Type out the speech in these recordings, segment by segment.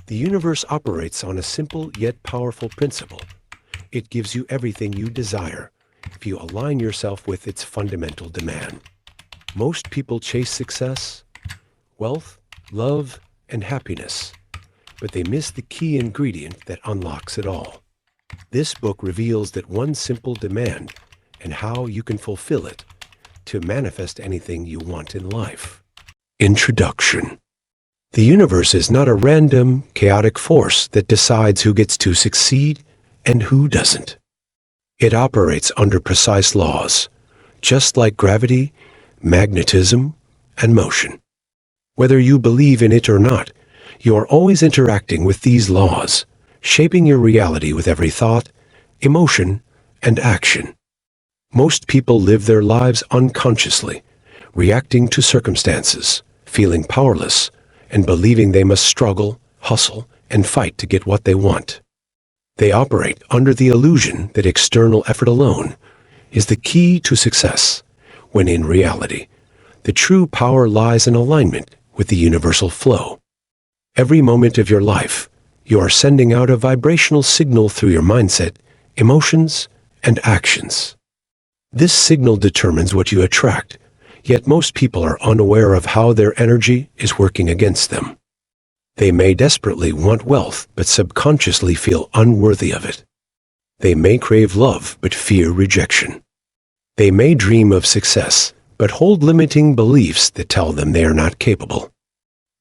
The universe operates on a simple yet powerful principle. It gives you everything you desire if you align yourself with its fundamental demand. Most people chase success, wealth, love, and happiness, but they miss the key ingredient that unlocks it all. This book reveals that one simple demand and how you can fulfill it to manifest anything you want in life. Introduction. The universe is not a random, chaotic force that decides who gets to succeed and who doesn't. It operates under precise laws, just like gravity, magnetism, and motion. Whether you believe in it or not, you are always interacting with these laws, shaping your reality with every thought, emotion, and action. Most people live their lives unconsciously, reacting to circumstances, feeling powerless, and believing they must struggle, hustle, and fight to get what they want. They operate under the illusion that external effort alone is the key to success, when in reality, the true power lies in alignment with the universal flow. Every moment of your life, you are sending out a vibrational signal through your mindset, emotions, and actions. This signal determines what you attract, yet most people are unaware of how their energy is working against them. They may desperately want wealth, but subconsciously feel unworthy of it. They may crave love, but fear rejection. They may dream of success, but hold limiting beliefs that tell them they are not capable.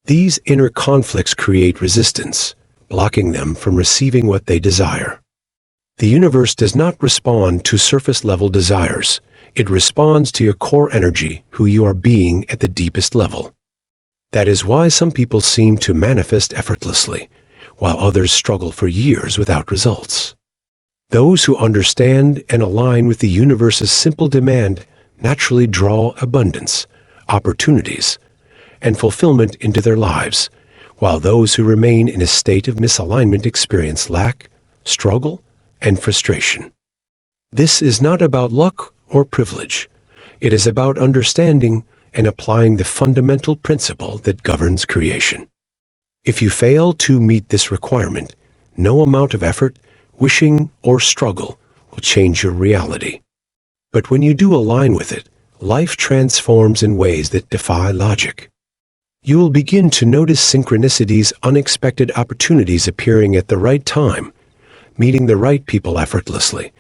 These inner conflicts create resistance, blocking them from receiving what they desire. The universe does not respond to surface-level desires. It responds to your core energy, who you are being at the deepest level. That is why some people seem to manifest effortlessly, while others struggle for years without results. Those who understand and align with the universe's simple demand naturally draw abundance, opportunities, and fulfillment into their lives, while those who remain in a state of misalignment experience lack, struggle, and frustration. This is not about luck or privilege. It is about understanding and applying the fundamental principle that governs creation. If you fail to meet this requirement, no amount of effort, wishing, or struggle will change your reality. But when you do align with it, life transforms in ways that defy logic. You will begin to notice synchronicities, unexpected opportunities appearing at the right time, meeting the right people effortlessly,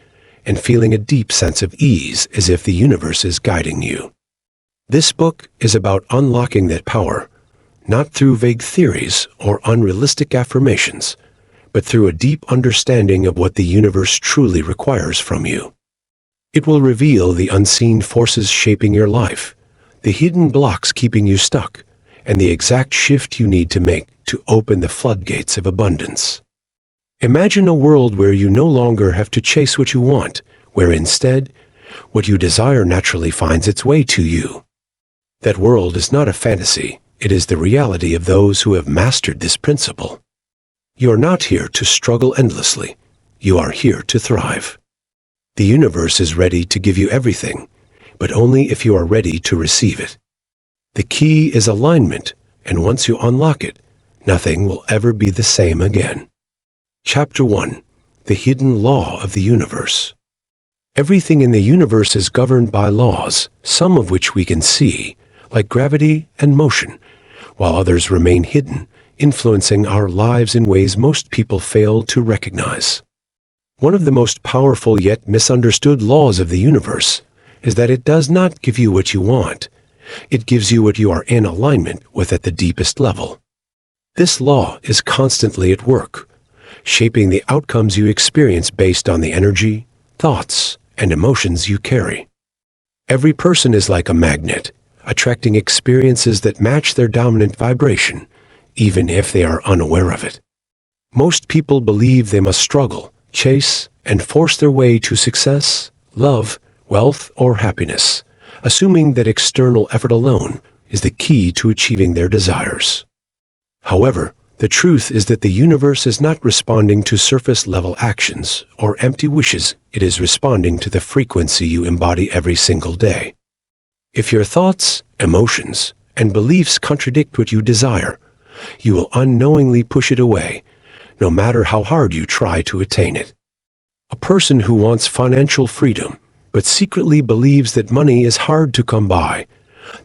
and feeling a deep sense of ease as if the universe is guiding you. This book is about unlocking that power, not through vague theories or unrealistic affirmations, but through a deep understanding of what the universe truly requires from you. It will reveal the unseen forces shaping your life, the hidden blocks keeping you stuck, and the exact shift you need to make to open the floodgates of abundance. Imagine a world where you no longer have to chase what you want, where instead, what you desire naturally finds its way to you. That world is not a fantasy, it is the reality of those who have mastered this principle. You are not here to struggle endlessly, you are here to thrive. The universe is ready to give you everything, but only if you are ready to receive it. The key is alignment, and once you unlock it, nothing will ever be the same again. Chapter 1. The Hidden Law of the Universe. Everything in the universe is governed by laws, some of which we can see, like gravity and motion, while others remain hidden, influencing our lives in ways most people fail to recognize. One of the most powerful yet misunderstood laws of the universe is that it does not give you what you want. It gives you what you are in alignment with at the deepest level. This law is constantly at work, shaping the outcomes you experience based on the energy, thoughts, and emotions you carry. Every person is like a magnet, attracting experiences that match their dominant vibration, even if they are unaware of it. Most people believe they must struggle, chase, and force their way to success, love, wealth, or happiness, assuming that external effort alone is the key to achieving their desires. However, the truth is that the universe is not responding to surface-level actions or empty wishes. It is responding to the frequency you embody every single day. If your thoughts, emotions, and beliefs contradict what you desire, you will unknowingly push it away, no matter how hard you try to attain it. A person who wants financial freedom, but secretly believes that money is hard to come by,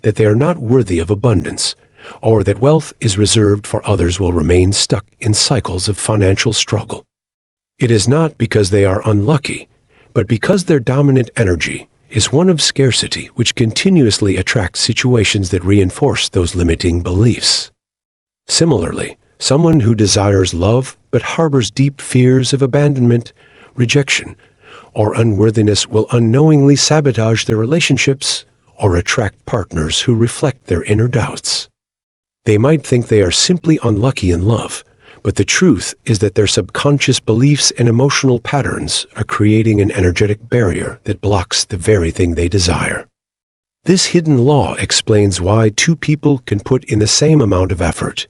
that they are not worthy of abundance, or that wealth is reserved for others, will remain stuck in cycles of financial struggle. It is not because they are unlucky, but because their dominant energy is one of scarcity, which continuously attracts situations that reinforce those limiting beliefs. Similarly, someone who desires love but harbors deep fears of abandonment, rejection, or unworthiness will unknowingly sabotage their relationships or attract partners who reflect their inner doubts. They might think they are simply unlucky in love, but the truth is that their subconscious beliefs and emotional patterns are creating an energetic barrier that blocks the very thing they desire. This hidden law explains why two people can put in the same amount of effort,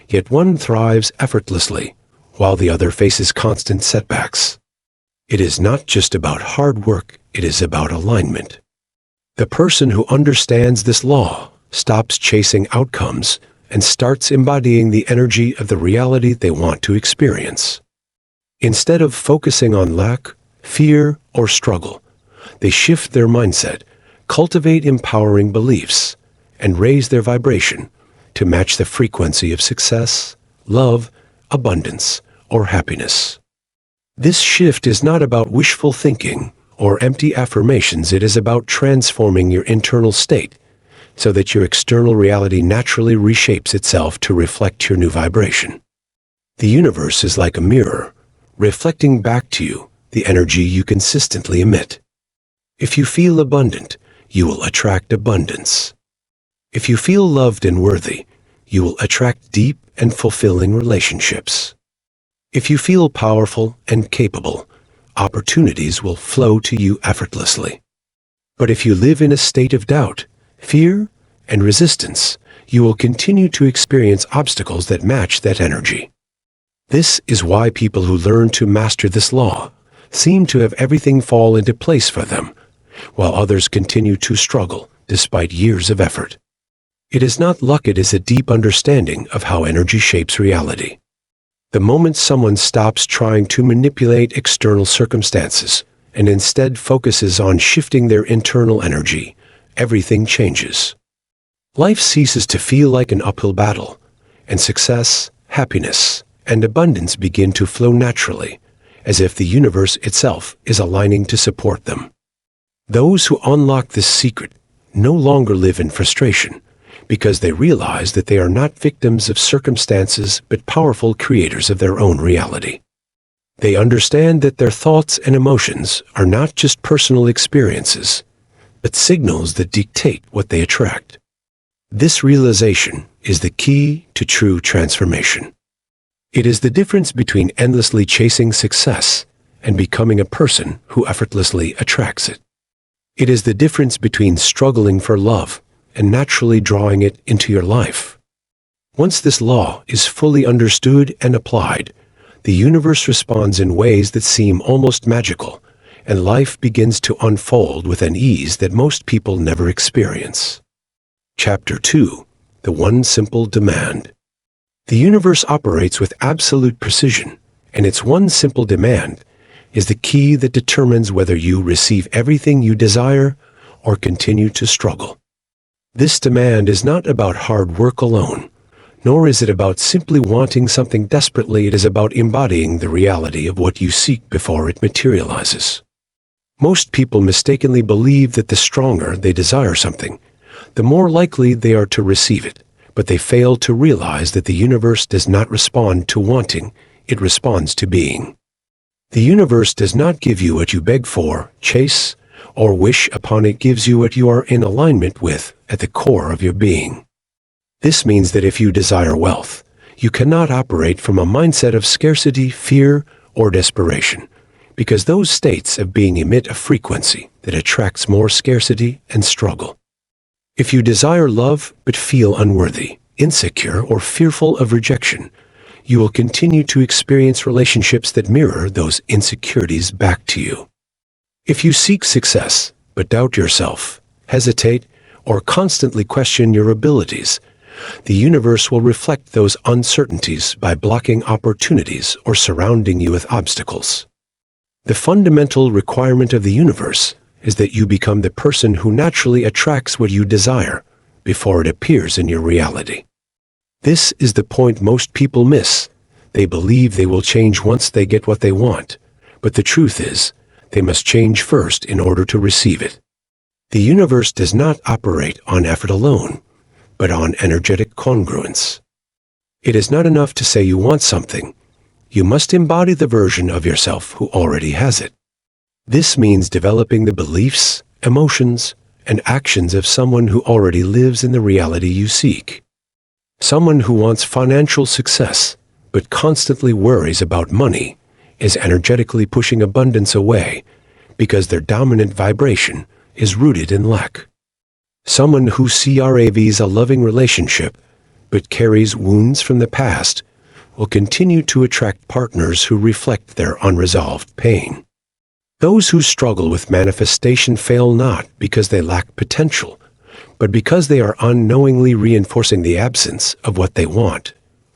yet one thrives effortlessly, while the other faces constant setbacks. It is not just about hard work, it is about alignment. The person who understands this law stops chasing outcomes and starts embodying the energy of the reality they want to experience. Instead of focusing on lack, fear, or struggle, they shift their mindset, cultivate empowering beliefs, and raise their vibration to match the frequency of success, love, abundance, or happiness. This shift is not about wishful thinking or empty affirmations. It is about transforming your internal state so that your external reality naturally reshapes itself to reflect your new vibration. The universe is like a mirror, reflecting back to you the energy you consistently emit. If you feel abundant, you will attract abundance. If you feel loved and worthy, you will attract deep and fulfilling relationships. If you feel powerful and capable, opportunities will flow to you effortlessly. But if you live in a state of doubt, fear, and resistance, you will continue to experience obstacles that match that energy. This is why people who learn to master this law seem to have everything fall into place for them, while others continue to struggle despite years of effort. It is not luck, it is a deep understanding of how energy shapes reality. The moment someone stops trying to manipulate external circumstances and instead focuses on shifting their internal energy, everything changes. Life ceases to feel like an uphill battle, and success, happiness, and abundance begin to flow naturally, as if the universe itself is aligning to support them. Those who unlock this secret no longer live in frustration, because they realize that they are not victims of circumstances but powerful creators of their own reality. They understand that their thoughts and emotions are not just personal experiences, but signals that dictate what they attract. This realization is the key to true transformation. It is the difference between endlessly chasing success and becoming a person who effortlessly attracts it. It is the difference between struggling for love and naturally drawing it into your life. Once this law is fully understood and applied, the universe responds in ways that seem almost magical, and life begins to unfold with an ease that most people never experience. Chapter 2: The One Simple Demand. The universe operates with absolute precision, and its one simple demand is the key that determines whether you receive everything you desire or continue to struggle. This demand is not about hard work alone, nor is it about simply wanting something desperately. It is about embodying the reality of what you seek before it materializes. Most people mistakenly believe that the stronger they desire something, the more likely they are to receive it, but they fail to realize that the universe does not respond to wanting, it responds to being. The universe does not give you what you beg for, chase, or wish upon. It gives you what you are in alignment with at the core of your being. This means that if you desire wealth, you cannot operate from a mindset of scarcity, fear, or desperation, because those states of being emit a frequency that attracts more scarcity and struggle. If you desire love but feel unworthy, insecure, or fearful of rejection, you will continue to experience relationships that mirror those insecurities back to you. If you seek success but doubt yourself, hesitate, or constantly question your abilities, the universe will reflect those uncertainties by blocking opportunities or surrounding you with obstacles. The fundamental requirement of the universe is that you become the person who naturally attracts what you desire before it appears in your reality. This is the point most people miss. They believe they will change once they get what they want, but the truth is, they must change first in order to receive it. The universe does not operate on effort alone, but on energetic congruence. It is not enough to say you want something. You must embody the version of yourself who already has it. This means developing the beliefs, emotions, and actions of someone who already lives in the reality you seek. Someone who wants financial success, but constantly worries about money, is energetically pushing abundance away because their dominant vibration is rooted in lack. Someone who craves a loving relationship, but carries wounds from the past, will continue to attract partners who reflect their unresolved pain. Those who struggle with manifestation fail not because they lack potential, but because they are unknowingly reinforcing the absence of what they want,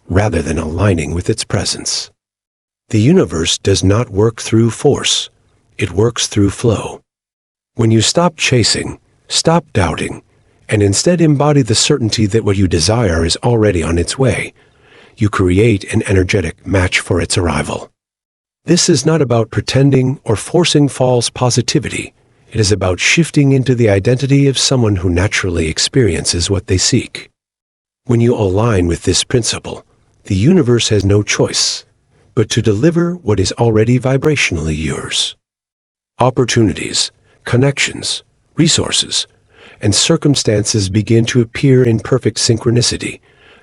rather than aligning with its presence. The universe does not work through force, it works through flow. When you stop chasing, stop doubting, and instead embody the certainty that what you desire is already on its way, you create an energetic match for its arrival. This is not about pretending or forcing false positivity. It is about shifting into the identity of someone who naturally experiences what they seek. When you align with this principle, the universe has no choice but to deliver what is already vibrationally yours. Opportunities, connections, resources, and circumstances begin to appear in perfect synchronicity,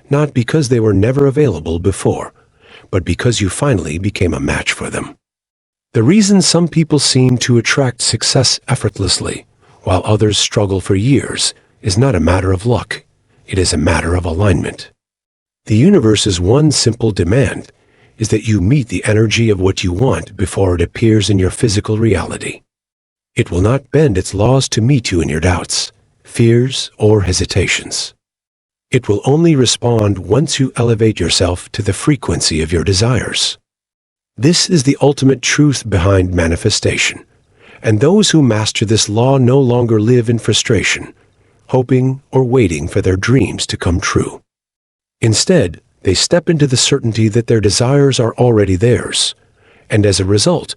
not because they were never available before, but because you finally became a match for them. The reason some people seem to attract success effortlessly, while others struggle for years, is not a matter of luck. It is a matter of alignment. The universe's one simple demand is that you meet the energy of what you want before it appears in your physical reality. It will not bend its laws to meet you in your doubts, fears, or hesitations. It will only respond once you elevate yourself to the frequency of your desires. This is the ultimate truth behind manifestation, and those who master this law no longer live in frustration, hoping or waiting for their dreams to come true. Instead, they step into the certainty that their desires are already theirs, and as a result,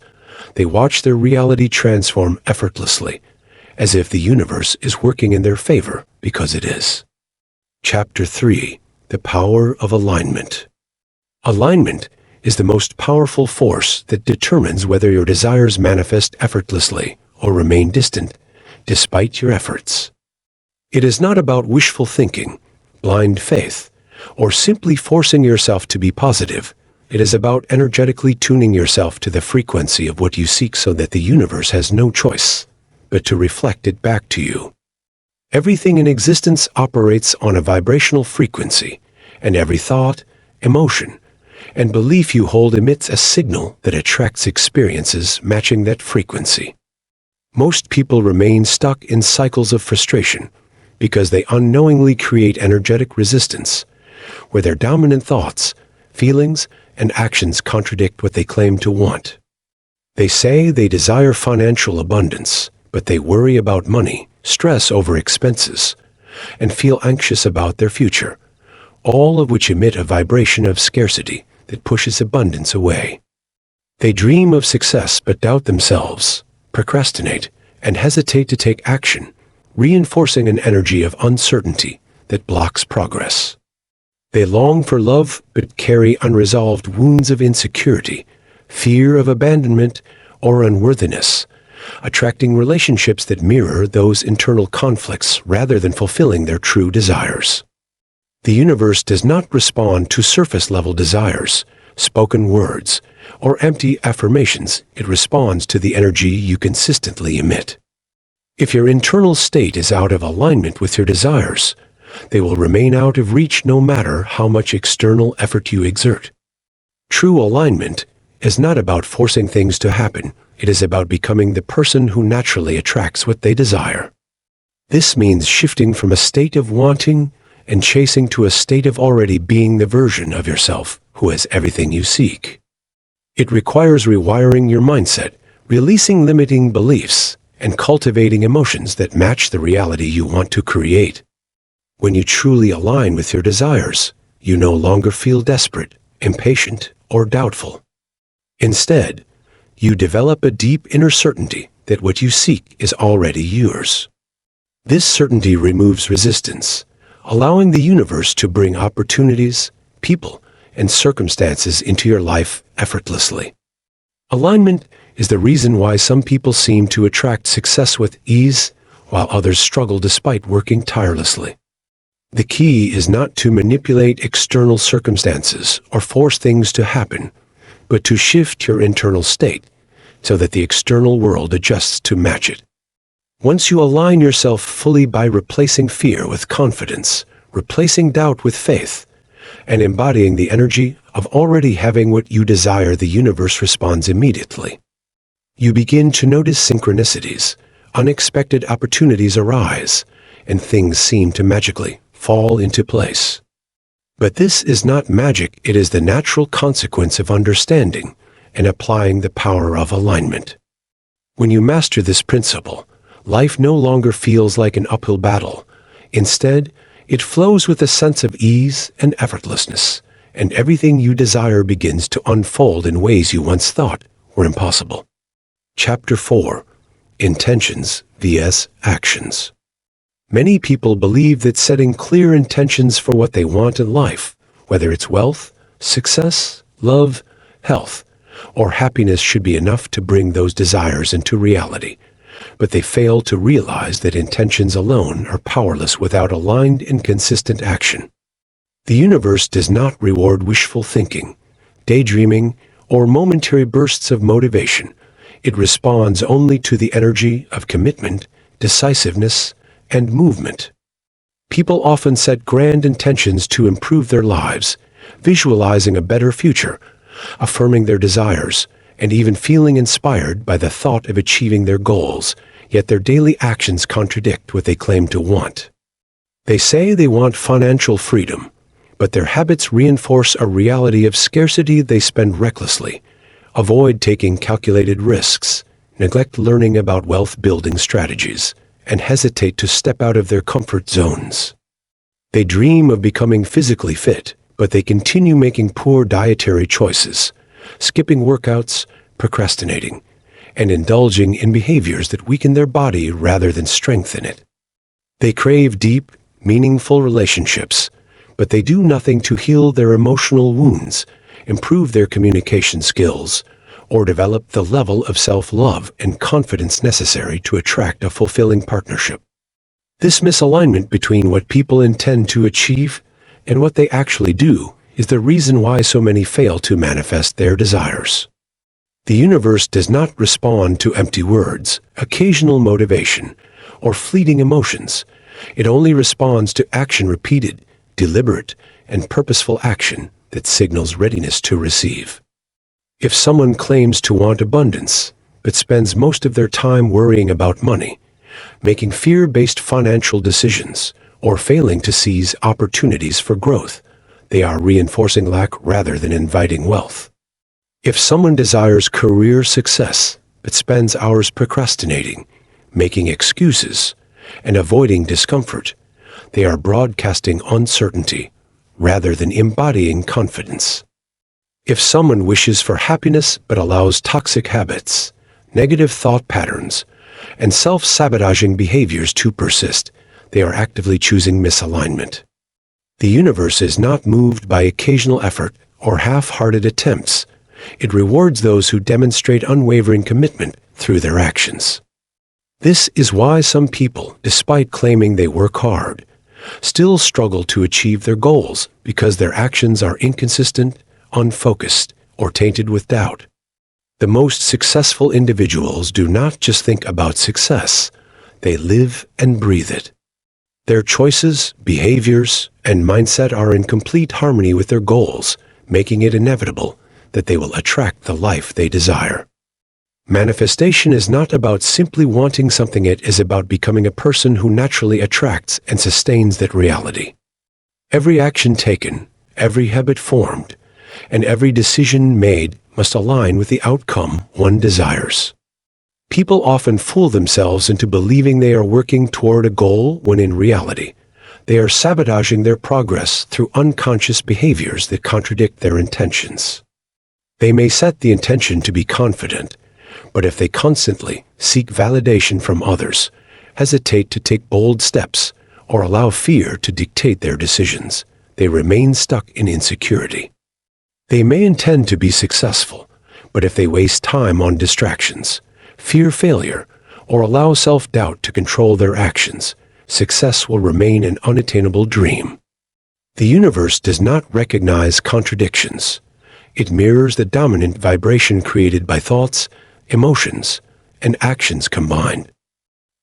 they watch their reality transform effortlessly, as if the universe is working in their favor because it is. Chapter 3. The Power of Alignment. Alignment is the most powerful force that determines whether your desires manifest effortlessly or remain distant, despite your efforts. It is not about wishful thinking, blind faith, or simply forcing yourself to be positive. It is about energetically tuning yourself to the frequency of what you seek so that the universe has no choice but to reflect it back to you. Everything in existence operates on a vibrational frequency, and every thought, emotion, and belief you hold emits a signal that attracts experiences matching that frequency. Most people remain stuck in cycles of frustration because they unknowingly create energetic resistance, where their dominant thoughts, feelings, and actions contradict what they claim to want. They say they desire financial abundance, but they worry about money, stress over expenses, and feel anxious about their future, all of which emit a vibration of scarcity that pushes abundance away. They dream of success but doubt themselves, procrastinate, and hesitate to take action, reinforcing an energy of uncertainty that blocks progress. They long for love but carry unresolved wounds of insecurity, fear of abandonment, or unworthiness, attracting relationships that mirror those internal conflicts rather than fulfilling their true desires. The universe does not respond to surface-level desires, spoken words, or empty affirmations. It responds to the energy you consistently emit. If your internal state is out of alignment with your desires, they will remain out of reach no matter how much external effort you exert. True alignment is not about forcing things to happen. It is about becoming the person who naturally attracts what they desire. This means shifting from a state of wanting and chasing to a state of already being the version of yourself who has everything you seek. It requires rewiring your mindset, releasing limiting beliefs, and cultivating emotions that match the reality you want to create. When you truly align with your desires, you no longer feel desperate, impatient, or doubtful. Instead, you develop a deep inner certainty that what you seek is already yours. This certainty removes resistance, allowing the universe to bring opportunities, people, and circumstances into your life effortlessly. Alignment is the reason why some people seem to attract success with ease, while others struggle despite working tirelessly. The key is not to manipulate external circumstances or force things to happen, but to shift your internal state so that the external world adjusts to match it. Once you align yourself fully by replacing fear with confidence, replacing doubt with faith, and embodying the energy of already having what you desire, the universe responds immediately. You begin to notice synchronicities, unexpected opportunities arise, and things seem to magically fall into place. But this is not magic, it is the natural consequence of understanding and applying the power of alignment. When you master this principle, life no longer feels like an uphill battle. Instead, it flows with a sense of ease and effortlessness, and everything you desire begins to unfold in ways you once thought were impossible. Chapter 4: Intentions vs. Actions. Many people believe that setting clear intentions for what they want in life, whether it's wealth, success, love, health, or happiness, should be enough to bring those desires into reality. But they fail to realize that intentions alone are powerless without aligned and consistent action. The universe does not reward wishful thinking, daydreaming, or momentary bursts of motivation. It responds only to the energy of commitment, decisiveness, and movement. People often set grand intentions to improve their lives, visualizing a better future, affirming their desires, and even feeling inspired by the thought of achieving their goals, yet their daily actions contradict what they claim to want. They say they want financial freedom, but their habits reinforce a reality of scarcity. They spend recklessly, avoid taking calculated risks, neglect learning about wealth-building strategies, and hesitate to step out of their comfort zones. They dream of becoming physically fit, but they continue making poor dietary choices, skipping workouts, procrastinating, and indulging in behaviors that weaken their body rather than strengthen it. They crave deep, meaningful relationships, but they do nothing to heal their emotional wounds, improve their communication skills, or develop the level of self-love and confidence necessary to attract a fulfilling partnership. This misalignment between what people intend to achieve and what they actually do is the reason why so many fail to manifest their desires. The universe does not respond to empty words, occasional motivation, or fleeting emotions. It only responds to action, repeated, deliberate, and purposeful action that signals readiness to receive. If someone claims to want abundance, but spends most of their time worrying about money, making fear-based financial decisions, or failing to seize opportunities for growth, they are reinforcing lack rather than inviting wealth. If someone desires career success, but spends hours procrastinating, making excuses, and avoiding discomfort, they are broadcasting uncertainty rather than embodying confidence. If someone wishes for happiness but allows toxic habits, negative thought patterns, and self-sabotaging behaviors to persist, they are actively choosing misalignment. The universe is not moved by occasional effort or half-hearted attempts. It rewards those who demonstrate unwavering commitment through their actions. This is why some people, despite claiming they work hard, still struggle to achieve their goals because their actions are inconsistent, unfocused, or tainted with doubt. The most successful individuals do not just think about success, they live and breathe it. Their choices, behaviors, and mindset are in complete harmony with their goals, making it inevitable that they will attract the life they desire. Manifestation is not about simply wanting something, it is about becoming a person who naturally attracts and sustains that reality. Every action taken, every habit formed, and every decision made must align with the outcome one desires. People often fool themselves into believing they are working toward a goal when in reality, they are sabotaging their progress through unconscious behaviors that contradict their intentions. They may set the intention to be confident, but if they constantly seek validation from others, hesitate to take bold steps, or allow fear to dictate their decisions, they remain stuck in insecurity. They may intend to be successful, but if they waste time on distractions, fear failure, or allow self-doubt to control their actions, success will remain an unattainable dream. The universe does not recognize contradictions. It mirrors the dominant vibration created by thoughts, emotions, and actions combined.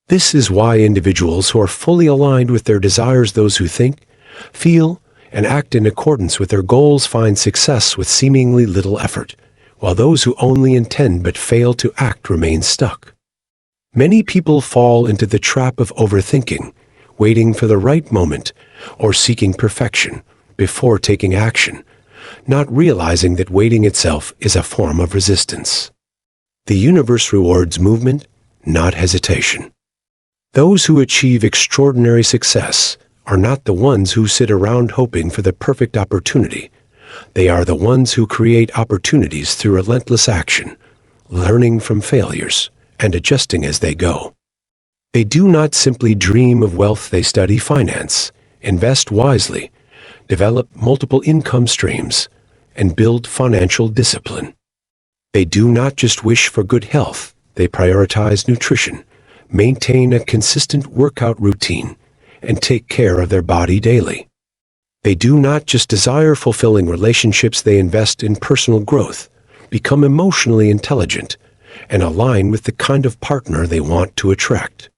This is why individuals who are fully aligned with their desires, those who think, feel, and act in accordance with their goals, find success with seemingly little effort, while those who only intend but fail to act remain stuck. Many people fall into the trap of overthinking, waiting for the right moment, or seeking perfection before taking action, not realizing that waiting itself is a form of resistance. The universe rewards movement, not hesitation. Those who achieve extraordinary success are not the ones who sit around hoping for the perfect opportunity. They are the ones who create opportunities through relentless action, learning from failures, and adjusting as they go. They do not simply dream of wealth, they study finance, invest wisely, develop multiple income streams, and build financial discipline. They do not just wish for good health, they prioritize nutrition, maintain a consistent workout routine, and take care of their body daily. They do not just desire fulfilling relationships, they invest in personal growth, become emotionally intelligent, and align with the kind of partner they want to attract.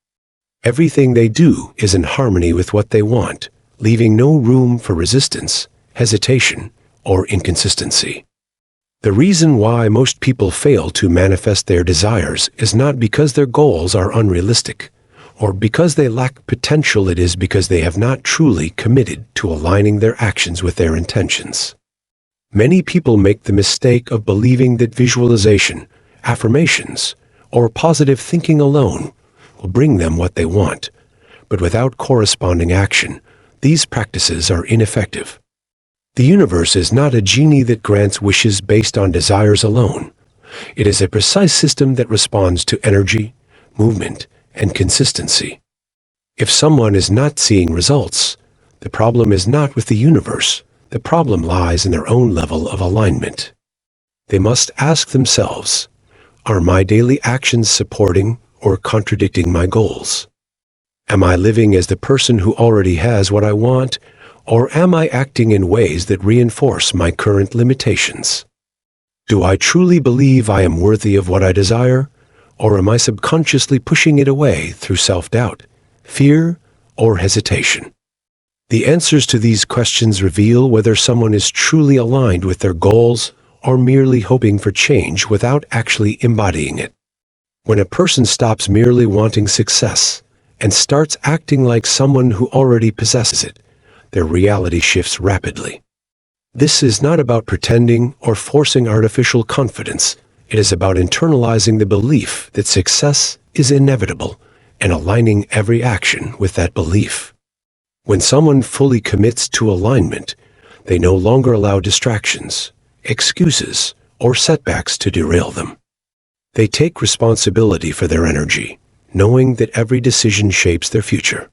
Everything they do is in harmony with what they want, leaving no room for resistance, hesitation, or inconsistency. The reason why most people fail to manifest their desires is not because their goals are unrealistic, or because they lack potential. It is because they have not truly committed to aligning their actions with their intentions. Many people make the mistake of believing that visualization, affirmations, or positive thinking alone will bring them what they want, but without corresponding action, these practices are ineffective. The universe is not a genie that grants wishes based on desires alone. It is a precise system that responds to energy, movement, and consistency. If someone is not seeing results, the problem is not with the universe. The problem lies in their own level of alignment. They must ask themselves, are my daily actions supporting or contradicting my goals? Am I living as the person who already has what I want, or am I acting in ways that reinforce my current limitations? Do I truly believe I am worthy of what I desire, or am I subconsciously pushing it away through self-doubt, fear, or hesitation? The answers to these questions reveal whether someone is truly aligned with their goals or merely hoping for change without actually embodying it. When a person stops merely wanting success and starts acting like someone who already possesses it, their reality shifts rapidly. This is not about pretending or forcing artificial confidence. It is about internalizing the belief that success is inevitable and aligning every action with that belief. When someone fully commits to alignment, they no longer allow distractions, excuses, or setbacks to derail them. They take responsibility for their energy, knowing that every decision shapes their future.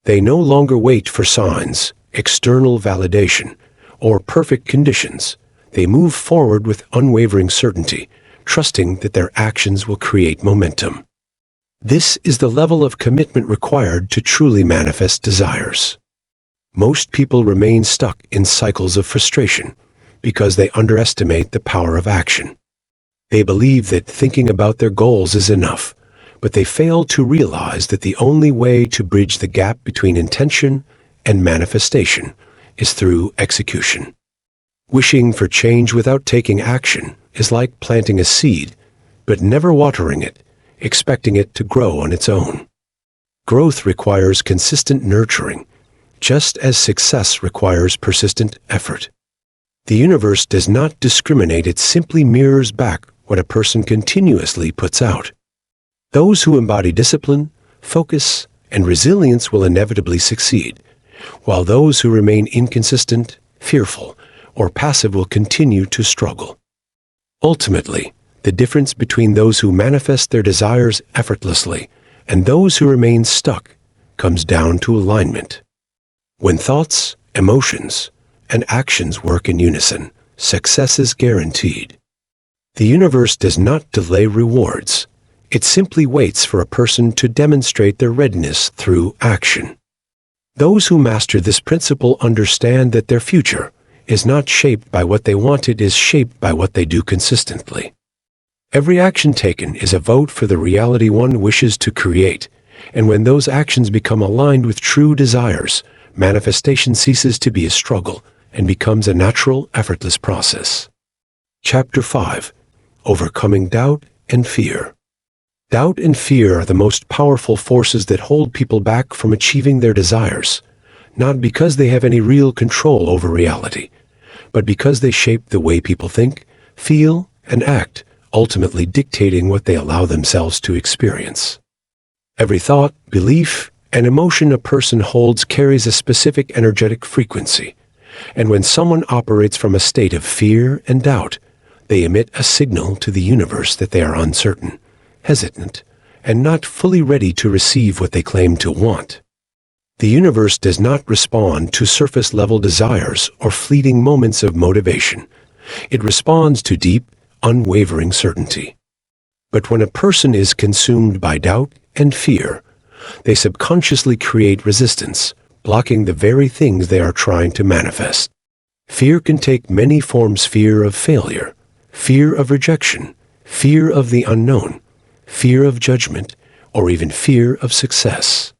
They no longer wait for signs, external validation, or perfect conditions. They move forward with unwavering certainty, trusting that their actions will create momentum. This is the level of commitment required to truly manifest desires. Most people remain stuck in cycles of frustration because they underestimate the power of action. They believe that thinking about their goals is enough, but they fail to realize that the only way to bridge the gap between intention and manifestation is through execution. Wishing for change without taking action is like planting a seed, but never watering it, expecting it to grow on its own. Growth requires consistent nurturing, just as success requires persistent effort. The universe does not discriminate, it simply mirrors back what a person continuously puts out. Those who embody discipline, focus, and resilience will inevitably succeed, while those who remain inconsistent, fearful, or passive will continue to struggle. Ultimately, the difference between those who manifest their desires effortlessly and those who remain stuck comes down to alignment. When thoughts, emotions, and actions work in unison, success is guaranteed. The universe does not delay rewards. It simply waits for a person to demonstrate their readiness through action. Those who master this principle understand that their future is not shaped by what they want, it is shaped by what they do consistently. Every action taken is a vote for the reality one wishes to create, and when those actions become aligned with true desires, manifestation ceases to be a struggle and becomes a natural, effortless process. Chapter 5. Overcoming Doubt and Fear. Doubt and fear are the most powerful forces that hold people back from achieving their desires, not because they have any real control over reality, but because they shape the way people think, feel, and act, ultimately dictating what they allow themselves to experience. Every thought, belief, and emotion a person holds carries a specific energetic frequency, and when someone operates from a state of fear and doubt, they emit a signal to the universe that they are uncertain, hesitant, and not fully ready to receive what they claim to want. The universe does not respond to surface-level desires or fleeting moments of motivation. It responds to deep, unwavering certainty. But when a person is consumed by doubt and fear, they subconsciously create resistance, blocking the very things they are trying to manifest. Fear can take many forms: fear of failure, fear of rejection, fear of the unknown, fear of judgment, or even fear of success.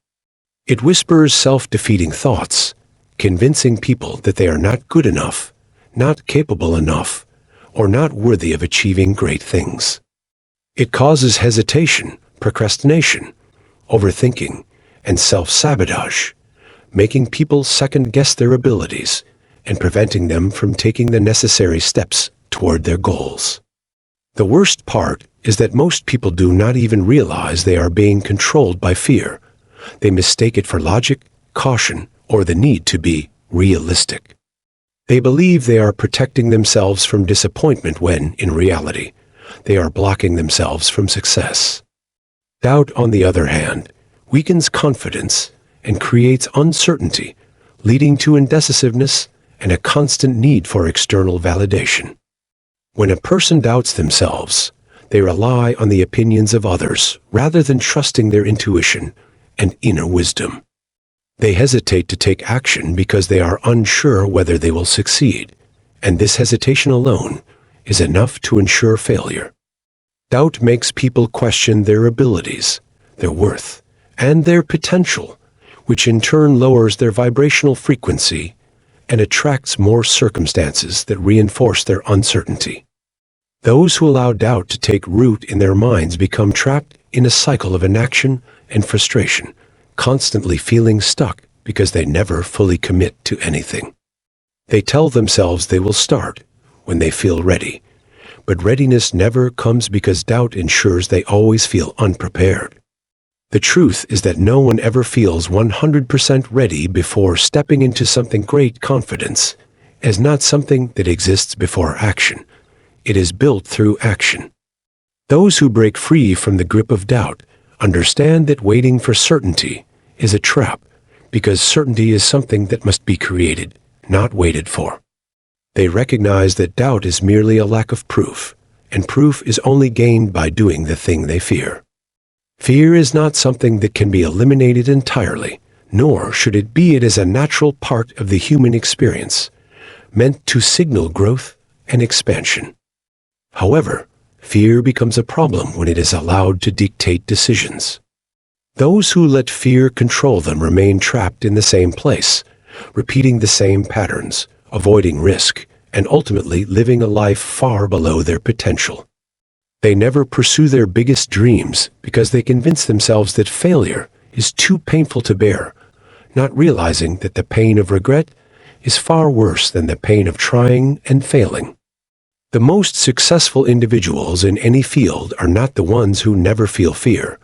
It whispers self-defeating thoughts, convincing people that they are not good enough, not capable enough, or not worthy of achieving great things. It causes hesitation, procrastination, overthinking, and self-sabotage, making people second-guess their abilities and preventing them from taking the necessary steps toward their goals. The worst part is that most people do not even realize they are being controlled by fear. They mistake it for logic, caution, or the need to be realistic. They believe they are protecting themselves from disappointment when, in reality, they are blocking themselves from success. Doubt, on the other hand, weakens confidence and creates uncertainty, leading to indecisiveness and a constant need for external validation. When a person doubts themselves, they rely on the opinions of others rather than trusting their intuition and inner wisdom. They hesitate to take action because they are unsure whether they will succeed, and this hesitation alone is enough to ensure failure. Doubt makes people question their abilities, their worth, and their potential, which in turn lowers their vibrational frequency and attracts more circumstances that reinforce their uncertainty. Those who allow doubt to take root in their minds become trapped in a cycle of inaction and frustration, constantly feeling stuck because they never fully commit to anything. They tell themselves they will start when they feel ready, but readiness never comes because doubt ensures they always feel unprepared. The truth is that no one ever feels 100% ready before stepping into something. Great confidence is not something that exists before action. It is built through action. Those who break free from the grip of doubt understand that waiting for certainty is a trap, because certainty is something that must be created, not waited for. They recognize that doubt is merely a lack of proof, and proof is only gained by doing the thing they fear. Fear is not something that can be eliminated entirely, nor should it be. It is a natural part of the human experience, meant to signal growth and expansion. However, fear becomes a problem when it is allowed to dictate decisions. Those who let fear control them remain trapped in the same place, repeating the same patterns, avoiding risk, and ultimately living a life far below their potential. They never pursue their biggest dreams because they convince themselves that failure is too painful to bear, not realizing that the pain of regret is far worse than the pain of trying and failing. The most successful individuals in any field are not the ones who never feel fear,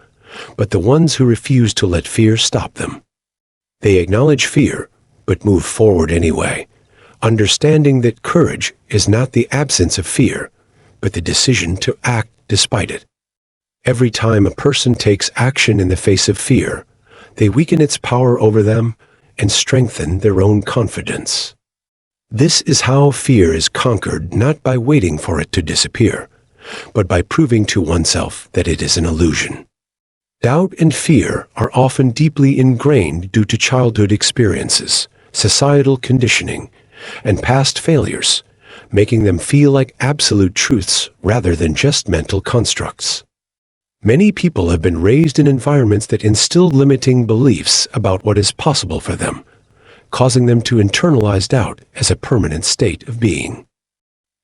but the ones who refuse to let fear stop them. They acknowledge fear, but move forward anyway, understanding that courage is not the absence of fear, but the decision to act despite it. Every time a person takes action in the face of fear, they weaken its power over them and strengthen their own confidence. This is how fear is conquered, not by waiting for it to disappear, but by proving to oneself that it is an illusion. Doubt and fear are often deeply ingrained due to childhood experiences, societal conditioning, and past failures, making them feel like absolute truths rather than just mental constructs. Many people have been raised in environments that instill limiting beliefs about what is possible for them, causing them to internalize doubt as a permanent state of being.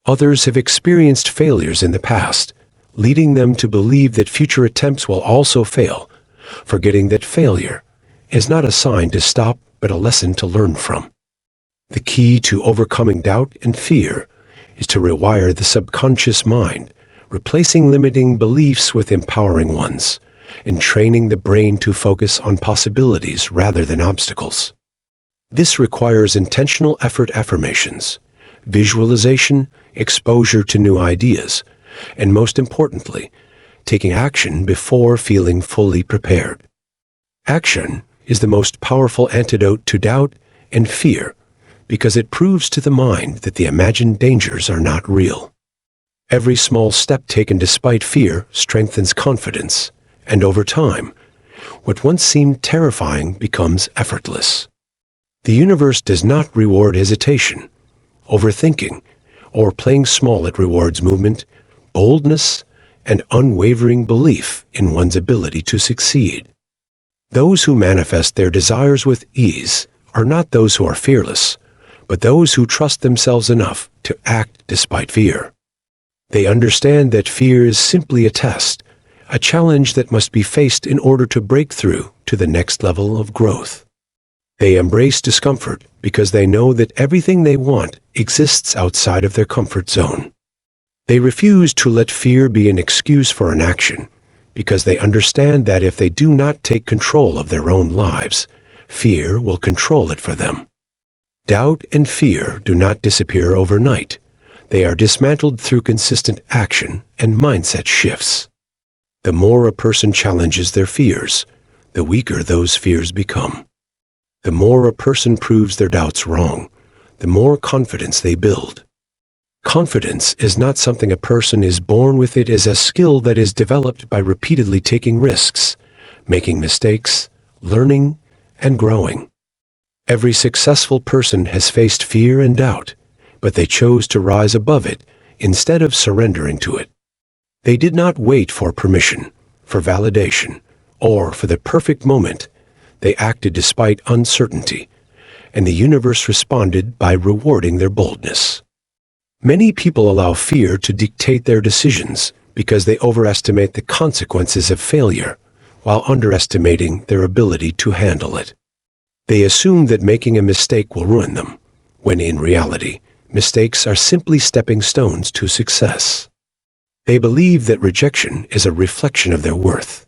Others have experienced failures in the past, leading them to believe that future attempts will also fail, forgetting that failure is not a sign to stop but a lesson to learn from. The key to overcoming doubt and fear is to rewire the subconscious mind, replacing limiting beliefs with empowering ones, and training the brain to focus on possibilities rather than obstacles. This requires intentional effort affirmations, visualization, exposure to new ideas, and most importantly, taking action before feeling fully prepared. Action is the most powerful antidote to doubt and fear because it proves to the mind that the imagined dangers are not real. Every small step taken despite fear strengthens confidence, and over time, what once seemed terrifying becomes effortless. The universe does not reward hesitation, overthinking, or playing small. It rewards movement, boldness, and unwavering belief in one's ability to succeed. Those who manifest their desires with ease are not those who are fearless, but those who trust themselves enough to act despite fear. They understand that fear is simply a test, a challenge that must be faced in order to break through to the next level of growth. They embrace discomfort because they know that everything they want exists outside of their comfort zone. They refuse to let fear be an excuse for inaction because they understand that if they do not take control of their own lives, fear will control it for them. Doubt and fear do not disappear overnight. They are dismantled through consistent action and mindset shifts. The more a person challenges their fears, the weaker those fears become. The more a person proves their doubts wrong, the more confidence they build. Confidence is not something a person is born with. It is a skill that is developed by repeatedly taking risks, making mistakes, learning, and growing. Every successful person has faced fear and doubt, but they chose to rise above it instead of surrendering to it. They did not wait for permission, for validation, or for the perfect moment. They acted despite uncertainty, and the universe responded by rewarding their boldness. Many people allow fear to dictate their decisions because they overestimate the consequences of failure while underestimating their ability to handle it. They assume that making a mistake will ruin them, when in reality, mistakes are simply stepping stones to success. They believe that rejection is a reflection of their worth,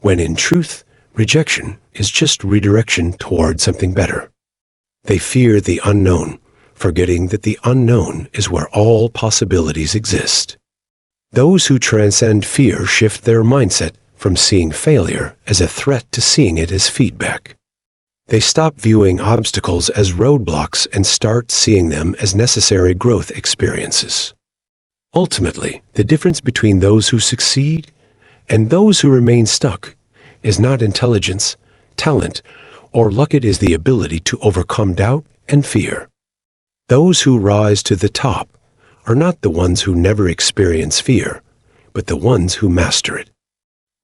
when in truth, rejection is just redirection toward something better. They fear the unknown, forgetting that the unknown is where all possibilities exist. Those who transcend fear shift their mindset from seeing failure as a threat to seeing it as feedback. They stop viewing obstacles as roadblocks and start seeing them as necessary growth experiences. Ultimately, the difference between those who succeed and those who remain stuck is not intelligence, talent, or luck. It is the ability to overcome doubt and fear. Those who rise to the top are not the ones who never experience fear, but the ones who master it.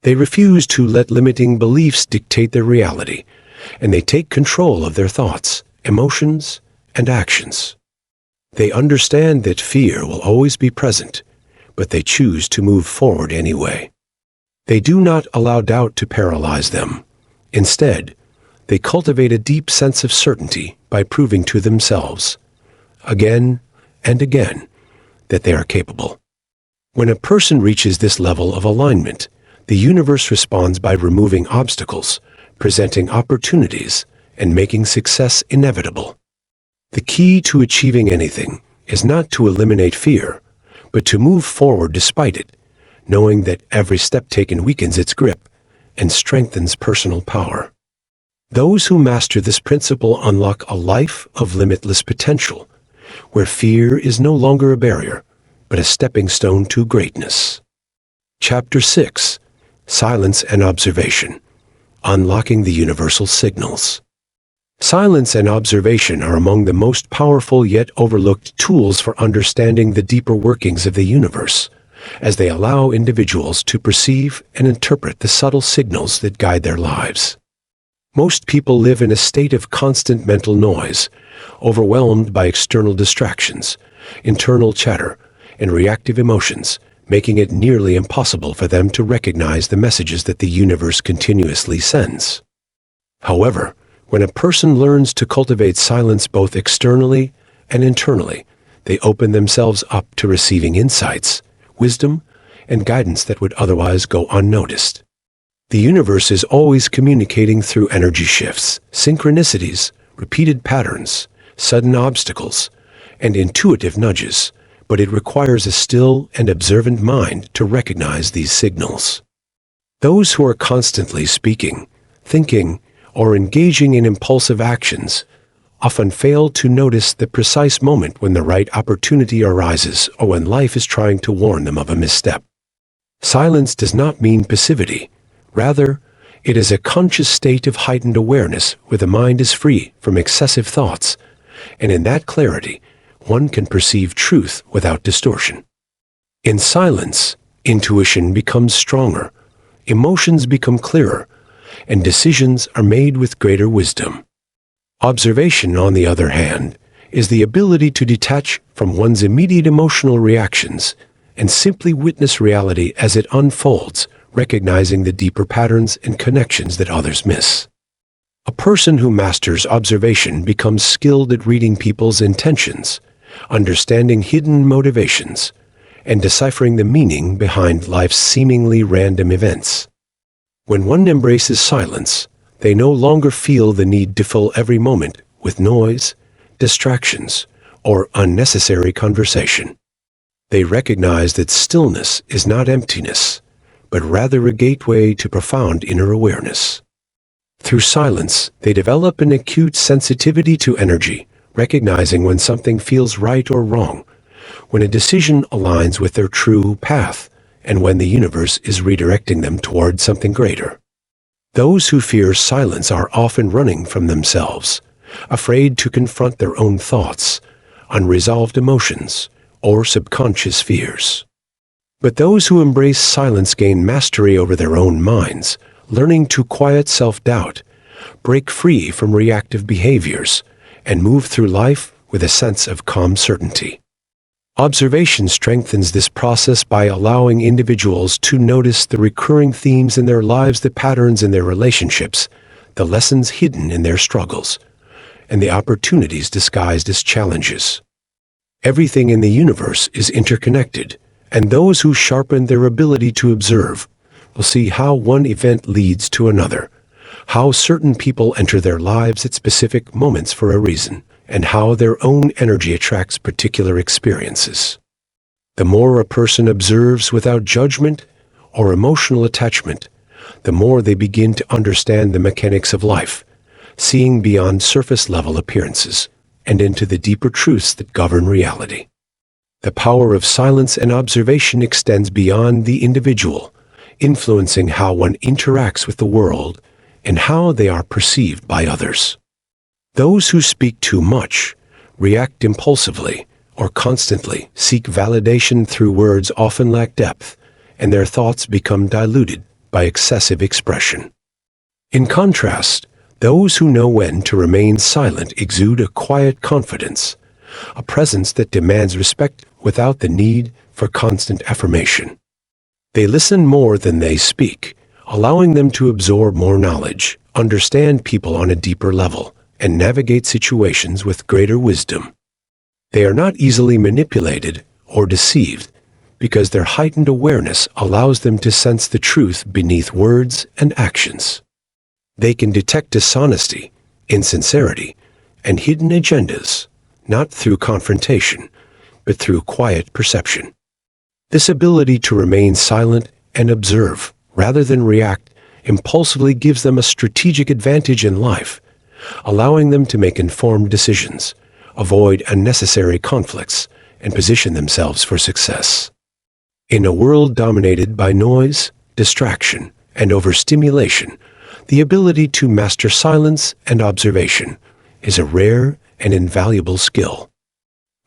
They refuse to let limiting beliefs dictate their reality, and they take control of their thoughts, emotions, and actions. They understand that fear will always be present, but they choose to move forward anyway. They do not allow doubt to paralyze them. Instead, They cultivate a deep sense of certainty by proving to themselves, again and again, that they are capable. When a person reaches this level of alignment, the universe responds by removing obstacles, presenting opportunities, and making success inevitable. The key to achieving anything is not to eliminate fear, but to move forward despite it, knowing that every step taken weakens its grip and strengthens personal power. Those who master this principle unlock a life of limitless potential, where fear is no longer a barrier, but a stepping stone to greatness. Chapter 6: Silence and Observation. Unlocking the Universal Signals. Silence and observation are among the most powerful yet overlooked tools for understanding the deeper workings of the universe, as they allow individuals to perceive and interpret the subtle signals that guide their lives. Most people live in a state of constant mental noise, overwhelmed by external distractions, internal chatter, and reactive emotions, making it nearly impossible for them to recognize the messages that the universe continuously sends. However, when a person learns to cultivate silence both externally and internally, they open themselves up to receiving insights, wisdom, and guidance that would otherwise go unnoticed. The universe is always communicating through energy shifts, synchronicities, repeated patterns, sudden obstacles, and intuitive nudges, but it requires a still and observant mind to recognize these signals. Those who are constantly speaking, thinking, or engaging in impulsive actions often fail to notice the precise moment when the right opportunity arises or when life is trying to warn them of a misstep. Silence does not mean passivity. Rather, it is a conscious state of heightened awareness where the mind is free from excessive thoughts, and in that clarity, one can perceive truth without distortion. In silence, intuition becomes stronger, emotions become clearer, and decisions are made with greater wisdom. Observation, on the other hand, is the ability to detach from one's immediate emotional reactions and simply witness reality as it unfolds, recognizing the deeper patterns and connections that others miss. A person who masters observation becomes skilled at reading people's intentions, understanding hidden motivations, and deciphering the meaning behind life's seemingly random events. When one embraces silence, they no longer feel the need to fill every moment with noise, distractions, or unnecessary conversation. They recognize that stillness is not emptiness, but rather a gateway to profound inner awareness. Through silence, they develop an acute sensitivity to energy, recognizing when something feels right or wrong, when a decision aligns with their true path, and when the universe is redirecting them toward something greater. Those who fear silence are often running from themselves, afraid to confront their own thoughts, unresolved emotions, or subconscious fears. But those who embrace silence gain mastery over their own minds, learning to quiet self-doubt, break free from reactive behaviors, and move through life with a sense of calm certainty. Observation strengthens this process by allowing individuals to notice the recurring themes in their lives, the patterns in their relationships, the lessons hidden in their struggles, and the opportunities disguised as challenges. Everything in the universe is interconnected, and those who sharpen their ability to observe will see how one event leads to another, how certain people enter their lives at specific moments for a reason, and how their own energy attracts particular experiences. The more a person observes without judgment or emotional attachment, the more they begin to understand the mechanics of life, seeing beyond surface-level appearances and into the deeper truths that govern reality. The power of silence and observation extends beyond the individual, influencing how one interacts with the world and how they are perceived by others. Those who speak too much, react impulsively, or constantly seek validation through words often lack depth, and their thoughts become diluted by excessive expression. In contrast, those who know when to remain silent exude a quiet confidence, a presence that demands respect without the need for constant affirmation. They listen more than they speak, allowing them to absorb more knowledge, understand people on a deeper level, and navigate situations with greater wisdom. They are not easily manipulated or deceived because their heightened awareness allows them to sense the truth beneath words and actions. They can detect dishonesty, insincerity, and hidden agendas, not through confrontation, but through quiet perception. This ability to remain silent and observe, rather than react, impulsively gives them a strategic advantage in life, allowing them to make informed decisions, avoid unnecessary conflicts, and position themselves for success. In a world dominated by noise, distraction, and overstimulation, the ability to master silence and observation is a rare and invaluable skill.